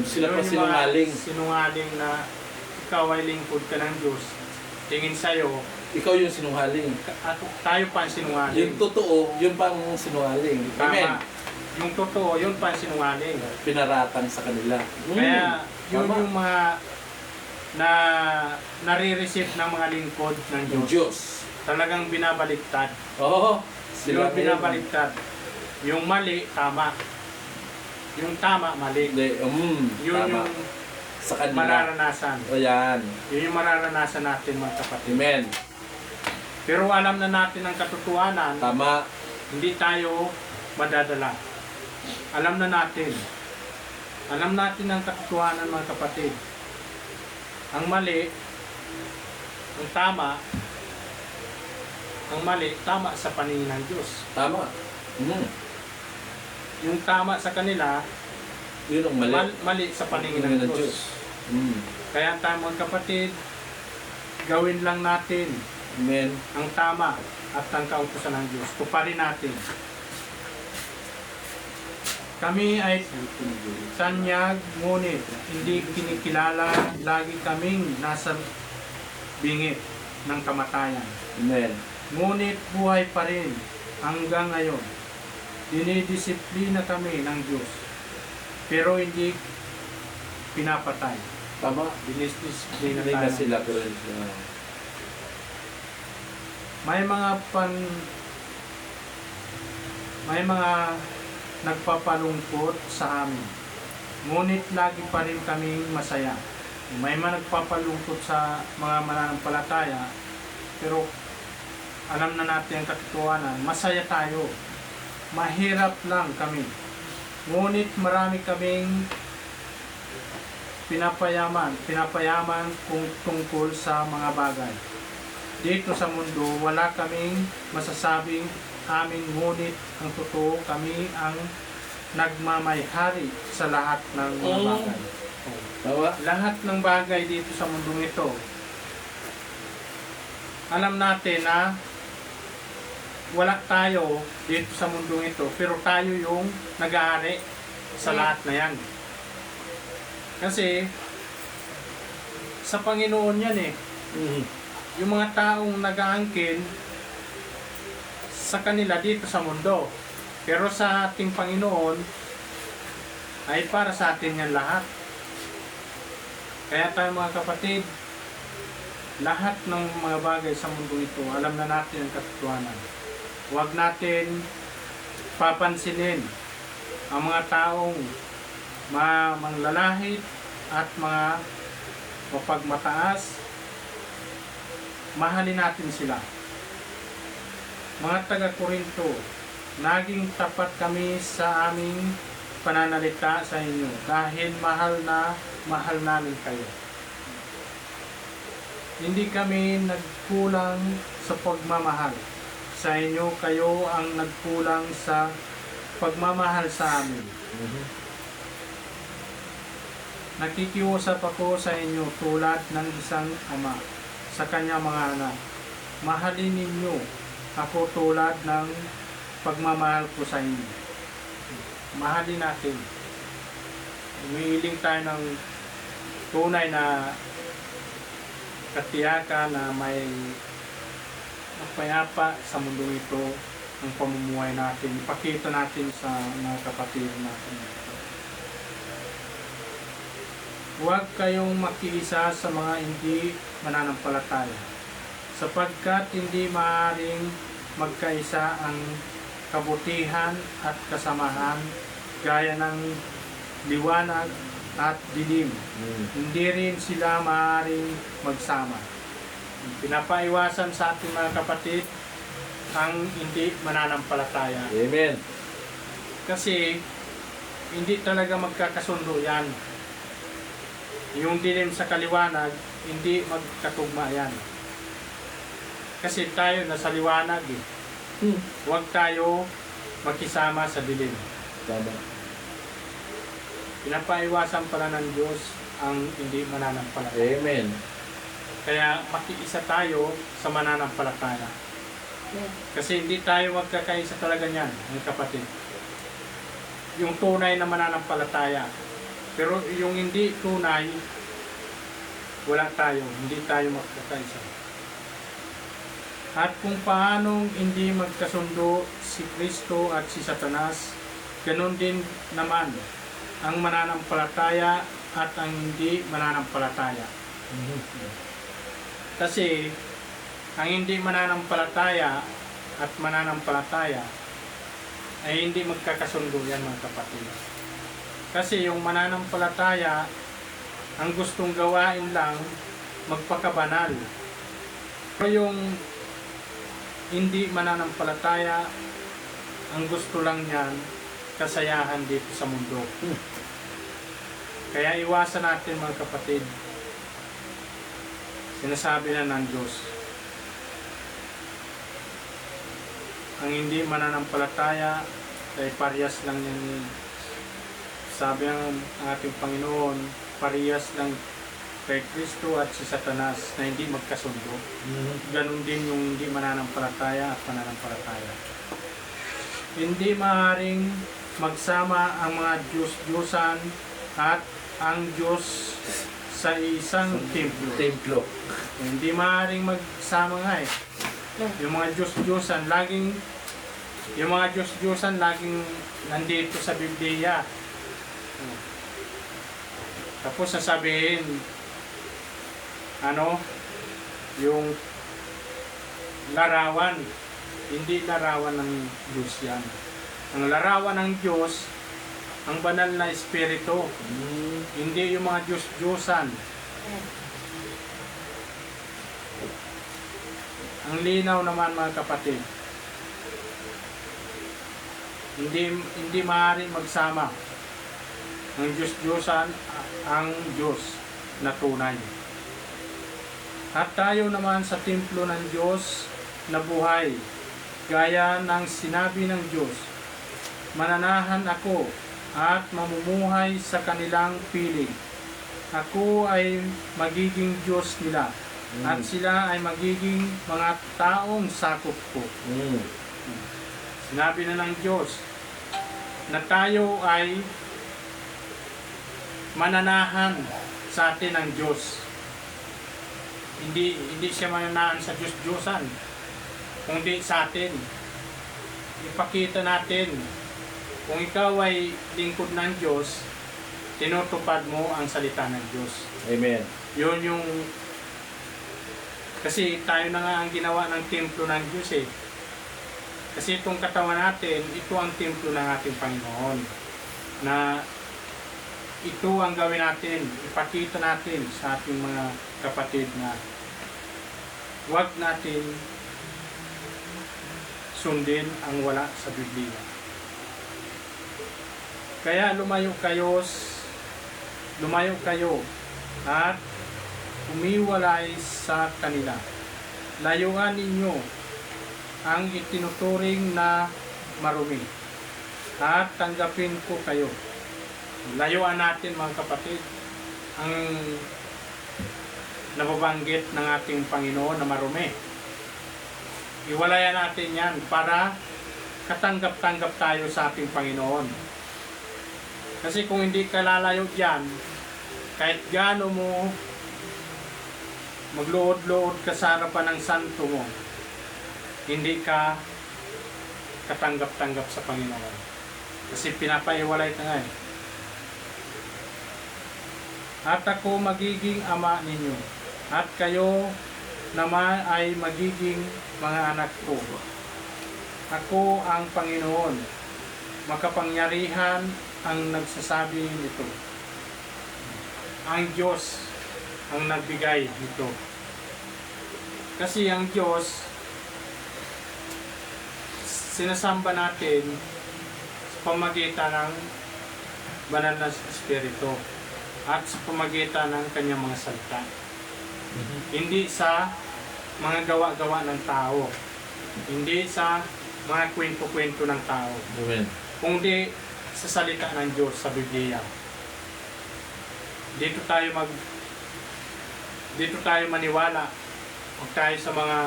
Sila Yun pa yung sinungaling. mga sinungaling na ikaw ay lingkod ka ng Diyos. Tingin sa'yo, Ikaw yung sinungaling. at tayo pa ang sinungaling. Yung totoo, yun pang sinungaling. Amen. Tama. Yung totoo, yun pa ang sinungaling. Pinaratang sa kanila. Kaya yun Tama. yung mga na nare-receive ng mga lingkod ng Yung Diyos. Diyos. Talagang binabaliktad. Oo. Yung binabaliktad. Yung mali, tama. Yung tama, mali. Hindi, Yun tama. yung Sa kanila. mararanasan. O yan. Yun yung mararanasan natin mga kapatid. Amen. Pero alam na natin ang katotohanan, Tama. hindi tayo madadala. Alam na natin. Alam natin ang katotohanan mga kapatid. Ang mali, ang tama, ang mali, tama sa paningin ng Diyos. Tama. Yung tama sa kanila, Yun ang mali. mali sa paningin ng Diyos. Kaya tayo mga kapatid, gawin lang natin Amen. ang tama at ang kautusan ng Diyos. Tuparin natin. Kami ay tanyag, ngunit hindi kinikilala. Lagi kaming nasa bingit ng kamatayan. Amen. Ngunit buhay pa rin hanggang ngayon. Dinidisiplina kami ng Diyos. Pero hindi pinapatay. Tama. Dinidisiplina Hindi na tayo. sila. Pero, May mga nagpapalungkot sa amin. Ngunit lagi pa rin kaming masaya. May mga nagpapalungkot sa mga mananampalataya, pero alam na natin ang katotohanan, masaya tayo. Mahirap lang kami. Ngunit marami kaming pinapayaman kung tungkol sa mga bagay. Dito sa mundo, wala kaming masasabing amin, ngunit ang totoo, kami ang nagmamayari sa lahat ng mga bagay. Tama. Lahat ng bagay dito sa mundong ito, alam natin na wala tayo dito sa mundong ito, pero tayo yung nag-aari sa lahat na yan. Kasi sa Panginoon yan eh. Yung mga taong nag-aangkin sa kanila dito sa mundo. Pero sa ating Panginoon ay para sa atin yan lahat. Kaya tayo mga kapatid, lahat ng mga bagay sa mundo ito, alam na natin ang katotohanan. Huwag natin papansinin ang mga taong manglalahit at mga mapagmataas. Mahalin natin sila. Mga taga-Korinto, naging tapat kami sa aming pananalita sa inyo dahil mahal namin kayo. Hindi kami nagkulang sa pagmamahal sa inyo, kayo ang nagkulang sa pagmamahal sa amin. Nakikiusap ako sa inyo tulad ng isang ama sa kanyang mga anak. Mahalin ninyo ako tulad ng pagmamahal ko sa inyo. Mahalin natin. Umiiling tayo ng tunay na katiyakan na may mapayapa sa mundong ito ang pamumuhay natin. Ipakita natin sa mga kapatid natin. Huwag kayong makiisa sa mga hindi mananampalataya. sapagkat hindi maaaring magkaisa ang kabutihan at kasamahan gaya ng liwanag at dilim. Hindi rin sila maaaring magsama. Pinapaiwasan sa ating mga kapatid ang hindi mananampalataya. Amen. Kasi hindi talaga magkakasundo yan. Yung dilim sa kaliwanag, hindi magkatugma yan. Kasi tayo nasa liwanag eh. Huwag tayo makisama sa dilim. Tama. Pinapaiwasan pala ng Diyos ang hindi mananampalataya. Amen. Kaya makiisa tayo sa mananampalataya. Amen. Kasi hindi tayo magkakaisa talaga niyan, mga kapatid. Yung tunay na mananampalataya. Pero yung hindi tunay, wala tayo. Hindi tayo magkakaisa. At kung paanong hindi magkasundo si Kristo at si Satanas, ganun din naman ang mananampalataya at ang hindi mananampalataya. Kasi ang hindi mananampalataya at mananampalataya ay hindi magkakasundo yan, mga kapatid. Kasi yung mananampalataya, ang gustong gawain lang magpakabanal. Pero yung hindi mananampalataya, ang gusto lang niyan kasayahan dito sa mundo. Kaya iwasan natin, mga kapatid. Sinasabi na ng Diyos, ang hindi mananampalataya ay parehas lang yan. Sabi ng ating Panginoon, parehas lang kay Kristo at si Satanas na hindi magkasundo. Ganon din yung hindi mananampalataya at mananampalataya. Hindi maaaring magsama ang mga Diyos-Diyosan at ang Diyos sa isang templo. Templo. Hindi maaaring magsama nga eh. Yung mga Diyos-Diyosan laging nandito sa Biblia. Tapos sasabihin, yung larawan, hindi larawan ng Diyos yan. Ang larawan ng Diyos, ang banal na Espiritu, hindi yung mga Diyos-Diyosan. Ang linaw naman, mga kapatid, hindi maaaring magsama ang Diyos-Diyosan ang Diyos na tunay. At tayo naman sa templo ng Diyos na buhay, gaya ng sinabi ng Diyos, mananahan ako at mamumuhay sa kanilang piling. Ako ay magiging Diyos nila at sila ay magiging mga taong sakop ko. Sinabi na ng Diyos na tayo ay mananahan sa atin ng Diyos. Hindi siya mananahan sa Diyos-Diyosan, kundi sa atin. Ipakita natin kung ikaw ay lingkod ng Diyos, tinutupad mo ang salita ng Diyos. Amen. Yun yung kasi tayo na nga ang ginawa ng templo ng Diyos eh. Kasi itong katawan natin, ito ang templo ng ating Panginoon. Na ito ang gawin natin, ipakita natin sa ating mga kapatid na huwag natin sundin ang wala sa Biblia. Kaya lumayo kayo at umiwalay sa kanila. Layuan ninyo ang itinuturing na marumi at tanggapin ko kayo. Layuan natin, mga kapatid, ang nababanggit ng ating Panginoon na marumi. Iwalayan natin yan para katanggap-tanggap tayo sa ating Panginoon. Kasi kung hindi ka lalayo dyan, kahit gaano mo magluod-luod ka sa harapan ng santo mo, hindi ka katanggap-tanggap sa Panginoon. Kasi pinapaiwalay ka nga eh. At ako magiging ama ninyo, at kayo naman ay magiging mga anak ko. Ako ang Panginoon, makapangyarihan ang nagsasabi nito. Ang Diyos ang nagbigay nito. Kasi ang Diyos, sinasamba natin sa pamagitan ng banal na Espiritu at sa pamagitan ng kanyang mga salita. Hindi sa mga gawa-gawa ng tao. Hindi sa mga kwento-kwento ng tao. Amen. Kundi sa salita ng Diyos sa Biblia. Dito tayo maniwala. Huwag tayo sa mga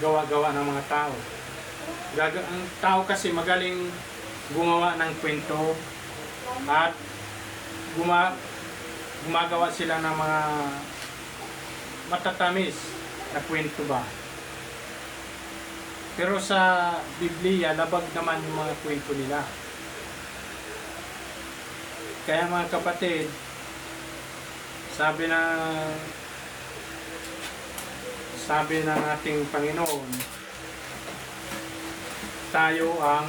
gawa-gawa ng mga tao. Ang tao kasi magaling gumawa ng kwento at gumagawa sila ng mga matatamis na kwento ba. Pero sa Biblia, labag naman yung mga kwento nila. Kaya mga kapatid, sabi ng ating Panginoon, tayo ang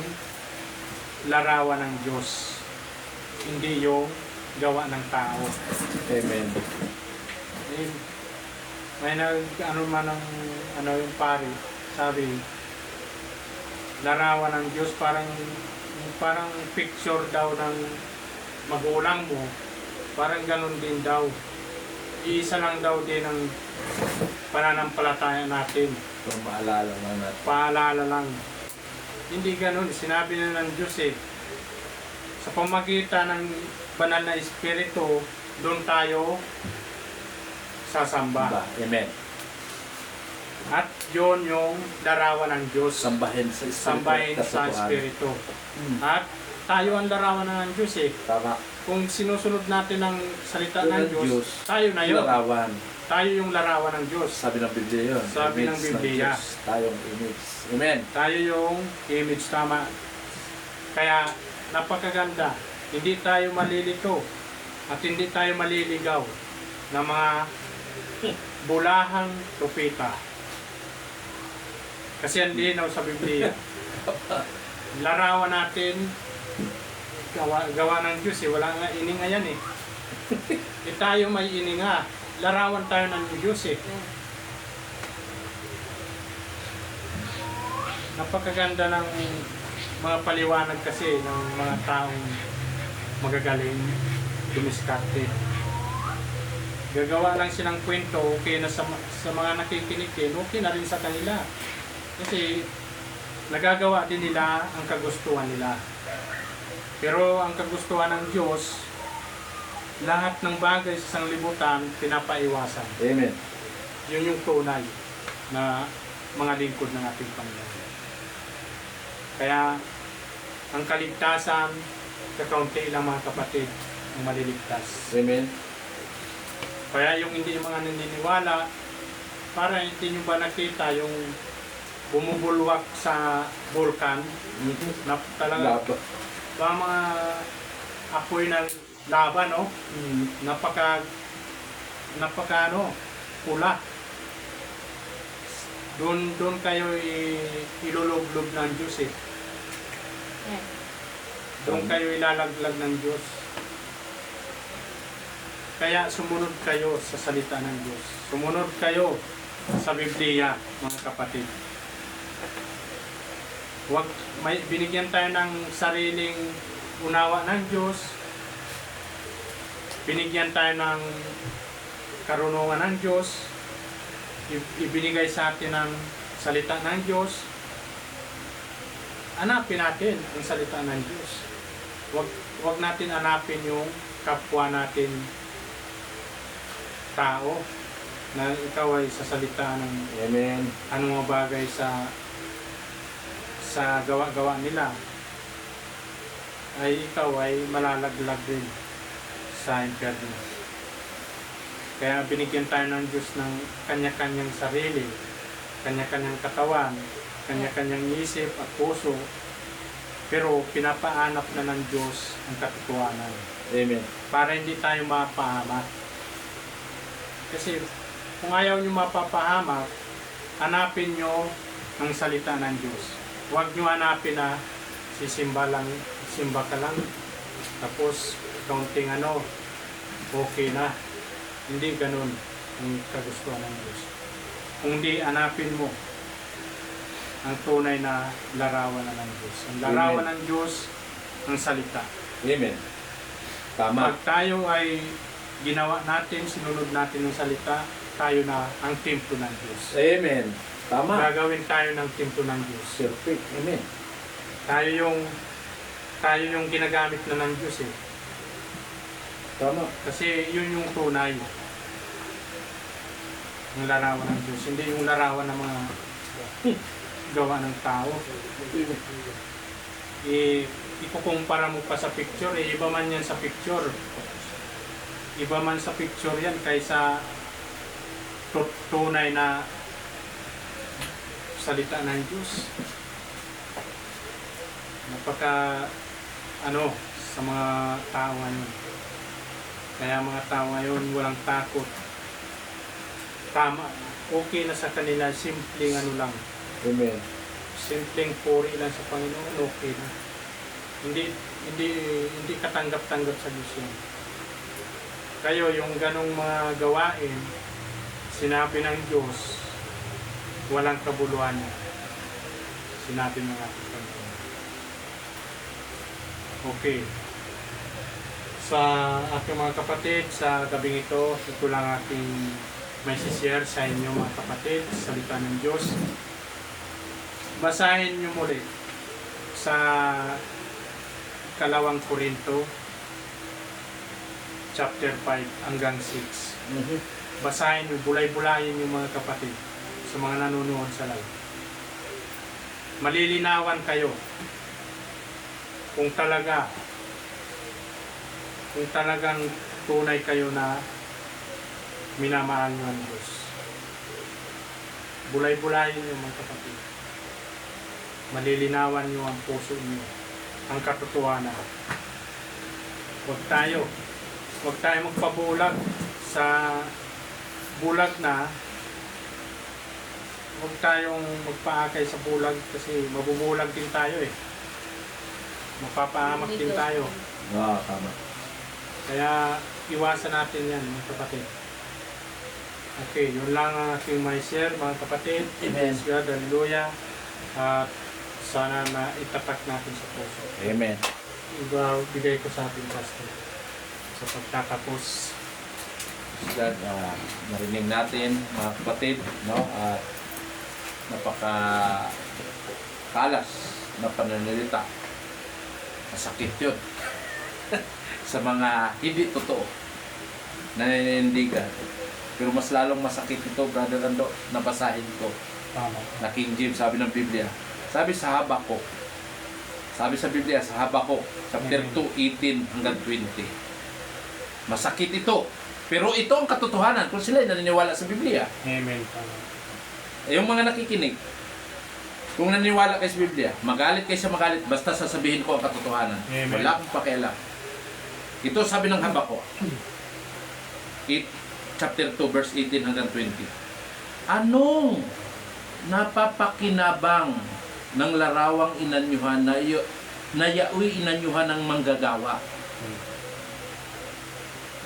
larawan ng Diyos, hindi yung gawa ng tao. Amen. Eh, may yung pari, sabi, larawan ng Diyos, parang picture daw ng magulang mo, parang ganun din daw. Iisa lang daw din ang pananampalataya natin. So, maalala lang natin. Paalala lang. Hindi ganun. Sinabi na ng Diyos sa pamagitan ng banal na Espiritu, doon tayo sasamba. Amen. At yun yung larawan ng Diyos. Sambahin sa Espiritu. Sambahin sa Espiritu. At tayo ang larawan ng Diyos Tama. Kung sinusunod natin ang salita ng Diyos, tayo na yun. Larawan. Tayo yung larawan ng Diyos. Sabi ng Biblia yun. Sabi ng Biblia. Tayong image. Amen. Tayo yung image, tama. Kaya napakaganda. Hindi tayo malilito at hindi tayo maliligaw ng mga bulahang propeta. Kasi ang linaw sa Biblia. Larawan natin, gawa ng Diyos wala nga ininga yan tayo may ininga. Larawan tayo ng Diyos Napakaganda ng mga paliwanag kasi ng mga taong magagaling, dumiskarte. Gagawa lang silang kwento, okay na sa mga nakikinig okay na rin sa kanila. Kasi nagagawa din nila ang kagustuhan nila. Pero ang kagustuhan ng Diyos, lahat ng bagay sa sanglibutan, pinapaiwasan. Amen. Yun yung tunay na mga lingkod ng ating Panginoon. Kaya, ang kaligtasan, kakaunti lang mga kapatid, ang maliligtas. Amen. Kaya yung hindi mga naniniwala, para hindi nyo ba nakita yung bumubulwak sa vulkan, na talaga, ba mga apoy ng lava, no? Napaka pula. Doon kayo ilulublob ng Diyos Doon kayo ilalaglag ng Diyos. Kaya sumunod kayo sa salita ng Diyos. Sumunod kayo sa Biblia, mga kapatid. Binigyan tayo ng sariling unawa ng Diyos. Binigyan tayo ng karunungan ng Diyos. Ibinigay sa atin ng salita ng Diyos. Hanapin natin ang salita ng Diyos. Wag natin hanapin yung kapwa natin tao na ikaw ay sasalita ng Amen. anong mga bagay sa gawa-gawa nila, ay ikaw ay malalaglag din sa impyerno. Kaya binigyan tayo ng Diyos ng kanya-kanyang sarili, kanya-kanyang katawan, kanya-kanyang isip at puso, pero pinapaanap na ng Diyos ang katotohanan. Amen. Para hindi tayo mapahamak. Kasi kung ayaw nyo mapapahamak, hanapin nyo ang salita ng Diyos. Huwag nyo hanapin na simba ka lang, tapos kaunting okay na. Hindi ganun ang kagustuhan ng Diyos. Kung di, hanapin mo ang tunay na larawan ng Diyos. Ang larawan ng Diyos, ang salita. Amen. Tama. Pag tayo ay ginawa natin, sinunod natin ang salita, tayo na ang templo ng Diyos. Amen. Tama. Gagawin tayo ng templo ng Diyos. Perfect. Amen. Tayo yung ginagamit na ng Diyos eh. Tama. Kasi yun yung tunay. Yung larawan ng Diyos. Hindi yung larawan ng mga gawa ng tao. Ikukumpara mo pa sa picture, iba man yan sa picture. Iba man sa picture yan kaysa tunay na salita ng Diyos. Napaka sa mga tao ngayon. Kaya mga tao ngayon walang takot. Tama. Okay na sa kanila, simpleng lang. Amen. Simpleng puri lang sa Panginoon, okay na. Hindi katanggap-tanggap sa Diyos yun. Kayo, yung ganong mga gawain, sinabi ng Diyos, walang kabuluhan niya. Sinabi ng ating Panginoon. Okay. Sa aking mga kapatid, sa gabing ito lang aking may share sa inyo mga kapatid, salita ng Diyos. Basahin niyo muli sa 2 Korinto chapter 5 hanggang 6. Basahin niyo, bulay-bulayin yung mga kapatid sa mga nanonood sa live. Malilinawan kayo kung talagang tunay kayo na minamahal niyo ang Diyos. Bulay-bulayin niyo mga kapatid. Malilinawan niyo ang puso niyo, ang katotohanan. Huwag tayo magpabulag sa bulag na. Huwag tayong magpaakay sa bulag kasi mabubulag din tayo eh. Mapapahamak din tayo. Tama. Kaya iwasan natin yan mga kapatid. Okay, yun lang ang aking may share mga kapatid. Amen. Praise God, hallelujah. At sana na itatak natin sa puso. Amen. Bigay ko sa ating pastor sa pagtatapos. God, narinig natin mga kapatid, no? At napaka-kalas na pananalita. Masakit yun. Sa mga hindi totoo na naninindigan. Pero mas lalong masakit ito, Brother Ando, nabasahin ko. Tama. Na King James, sabi ng Biblia. Sabi sa Habakuk. Sabi sa Biblia, sa Habakuk, chapter 2, 18 hanggang 20. Masakit ito. Pero ito ang katotohanan kung sila ay naniniwala sa Biblia. Amen. Tama. Yung mga nakikinig, kung naniniwala kayo sa Biblia, magalit kayo sa magalit, basta sasabihin ko ang katotohanan. Amen. Wala akong pakialam. Ito sabi ng Habakuk. Chapter 2, verse 18 hanggang 20. Anong napapakinabang ng larawang inanyuhan na yaoy inanyuhan ng manggagawa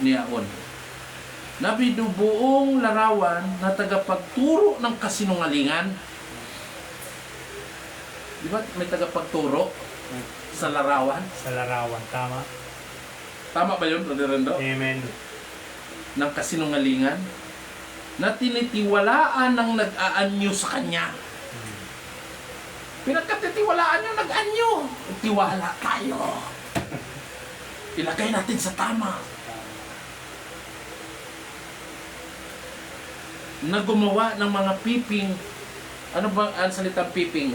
niyaon? Nabidubuong larawan na tagapagturo ng kasinungalingan. Di ba may tagapagturo sa larawan? Sa larawan. Tama. Tama ba yun, Brother Rendo? Amen. Ng kasinungalingan na tinitiwalaan ng nag-aanyo sa kanya. Pinagkatitiwalaan yung nag-anyo. Tiwala tayo. Ilagay natin sa tama. Na gumawa ng mga piping. Ano ba ang salitang piping?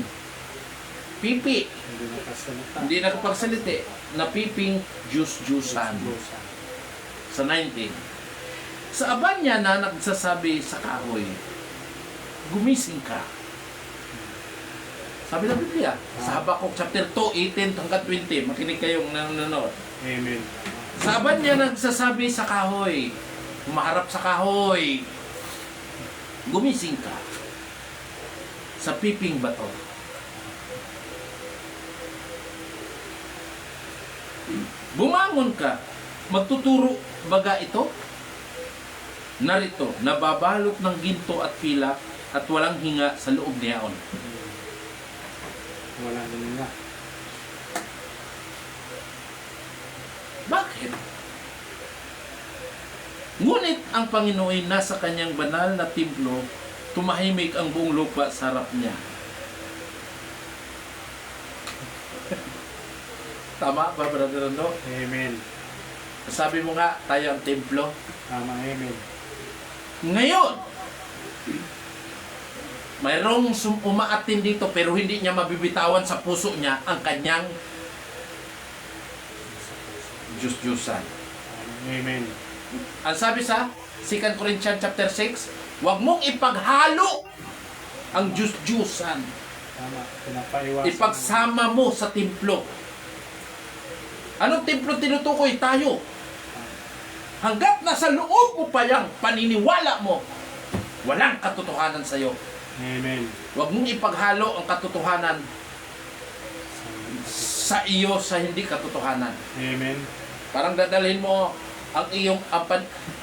Pipi. Hindi nakasalita. Hindi nakapagsalite. Na piping juice-juicean. Sa 19. Sa aban niya na nagsasabi sa kahoy, gumising ka. Sabi ng Biblia, sa Habakuk chapter 2, 18 hanggang 20, makinig kayong nanonood. Amen. Sa aban niya nagsasabi sa kahoy, humaharap sa kahoy, Gumising ka sa piping bato. Bumangon ka. Magtuturo baga ito? Narito, nababalot ng ginto at pilak at walang hinga sa loob niyaon. Wala din nga. Bakit? Ngunit ang Panginoon ay nasa kanyang banal na templo, tumahimik ang buong lupa sa harap niya. Tama ba, Brother Rondo? Amen. Sabi mo nga, tayo ang templo. Tama, amen. Ngayon, mayroong umaatin dito pero hindi niya mabibitawan sa puso niya ang kanyang Diyos-Diyosan. Amen. Ang sabi sa 2 Corinthians chapter 6, huwag mong ipaghalo ang Diyos-Diyosan. Tama, pinapaiwasan. Ipagsama mo sa templo. Anong templo tinutukoy? Tayo. Hanggat nasa loob mo pa yung paniniwala mo, walang katotohanan sa iyo. Amen. Huwag mong ipaghalo ang katotohanan sa iyo sa hindi katotohanan. Amen. Parang dadalhin mo ang iyong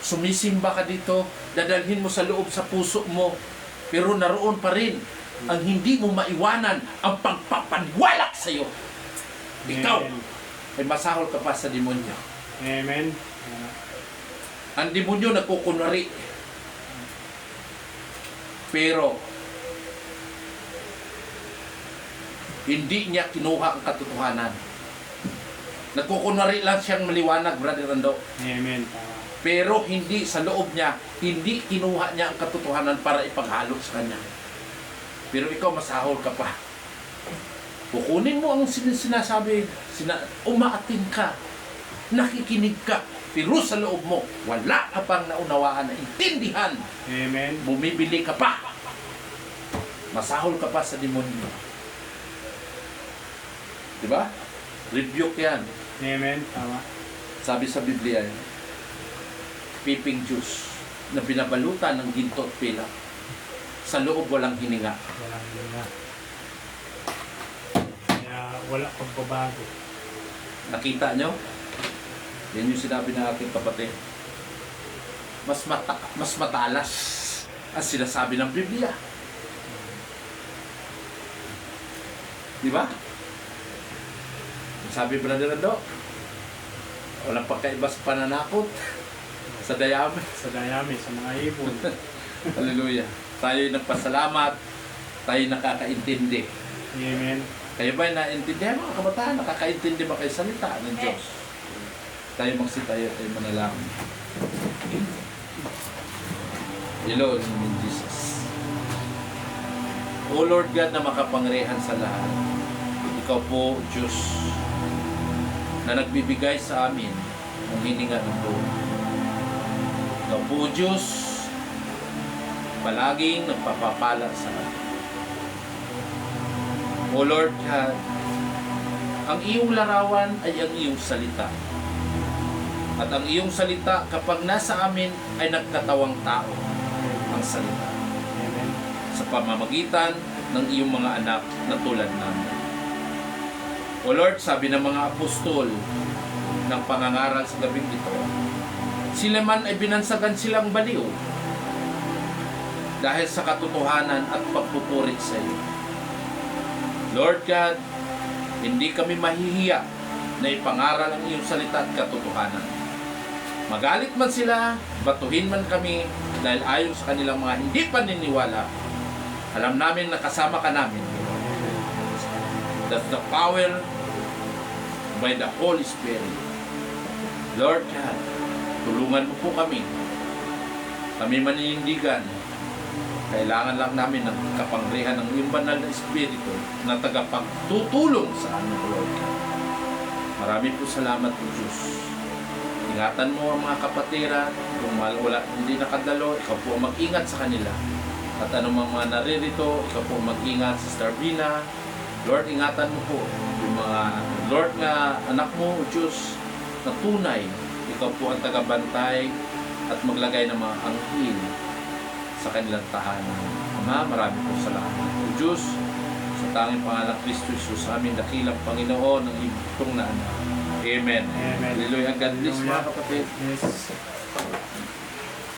sumisimba ka dito, dadalhin mo sa loob sa puso mo, pero naroon pa rin ang hindi mo maiwanan ang pagpapaniwala sa iyo. Ikaw ay masahol ka pa sa demonyo. Amen. Ang demonyo nagkukunwari. Pero hindi niya kinuha ang katotohanan. Nagkukunwari lang siyang maliwanag, Brother Rando. Amen. Tama. Pero hindi sa loob niya, hindi kinuha niya ang katotohanan para ipaghalo sa kanya. Pero ikaw masahol ka pa. Kukunin mo ang sinasabi, umaatin ka, nakikinig ka, pero sa loob mo, wala ka pang naunawaan na intindihan. Amen. Bumibili ka pa. Masahol ka pa sa demonyo. Diba? Rebuke yan. Amen. Tama. Sabi sa Biblia, piping juice na binabalutan ng ginto at pila. Sa loob walang hininga. Walang nga. Kaya wala pagbabago. Nakita nyo? Yan yung sinabi ng aking kapatid. Mas matalas ang sinasabi ng Biblia. Di ba? Sabi Brother Rando, walang pagkaiba sa pananakot, sa dayami. Sa dayami, sa mga ibon. Hallelujah. Tayo'y nagpasalamat, tayo'y nakakaintindi. Amen. Kayo ba'y naintindihan mga kabataan? Nakakaintindi ba kayo salita ng Diyos? Tayo magsitayo, tayo manalangin. Hello, in Jesus. O Lord God na makapangyarihan sa lahat, Ikaw po, Diyos, na nagbibigay sa amin ng hininga ng buhay. Ikaw po, Diyos, palaging nagpapapala sa amin. O Lord God, ang iyong larawan ay ang iyong salita. At ang iyong salita, kapag nasa amin, ay nagkatawang tao ang salita. Amen. Sa pamamagitan ng iyong mga anak na tulad namin. O Lord, sabi ng mga apostol ng pangangaral sa gabing ito, sila man ay binansagan silang baliw dahil sa katotohanan at pagpupuri sa iyo. Lord God, hindi kami mahihiya na ipangaral ang iyong salita at katotohanan. Magalit man sila, batuhin man kami dahil ayon sa kanilang mga hindi paniniwala, alam namin na kasama ka namin. That's the power by the Holy Spirit. Lord God, tulungan mo po kami. Kami maninindigan. Kailangan lang namin ng kapangyarihan ng iyong banal na Espiritu na tagapagtutulong sa amin, Lord God. Marami po salamat po, Diyos. Ingatan mo ang mga kapatiran. Kung wala, hindi nakadalo, ikaw po ang mag-ingat sa kanila. At anumang mga naririto, ikaw po ang mag-ingat sa Starvina. Lord, ingatan mo po yung mga Lord na anak mo, O Diyos, na tunay. Ikaw po ang tagabantay at maglagay ng mga anghel sa kanilang tahanan. Ama, marami po salamat. O Diyos, sa tanging pangalan ng Kristo Jesus, aming dakilang Panginoon, ang ibutong na anak. Amen. Amen. Hallelujah. God bless mga Hallelujah. kapatid. Yes.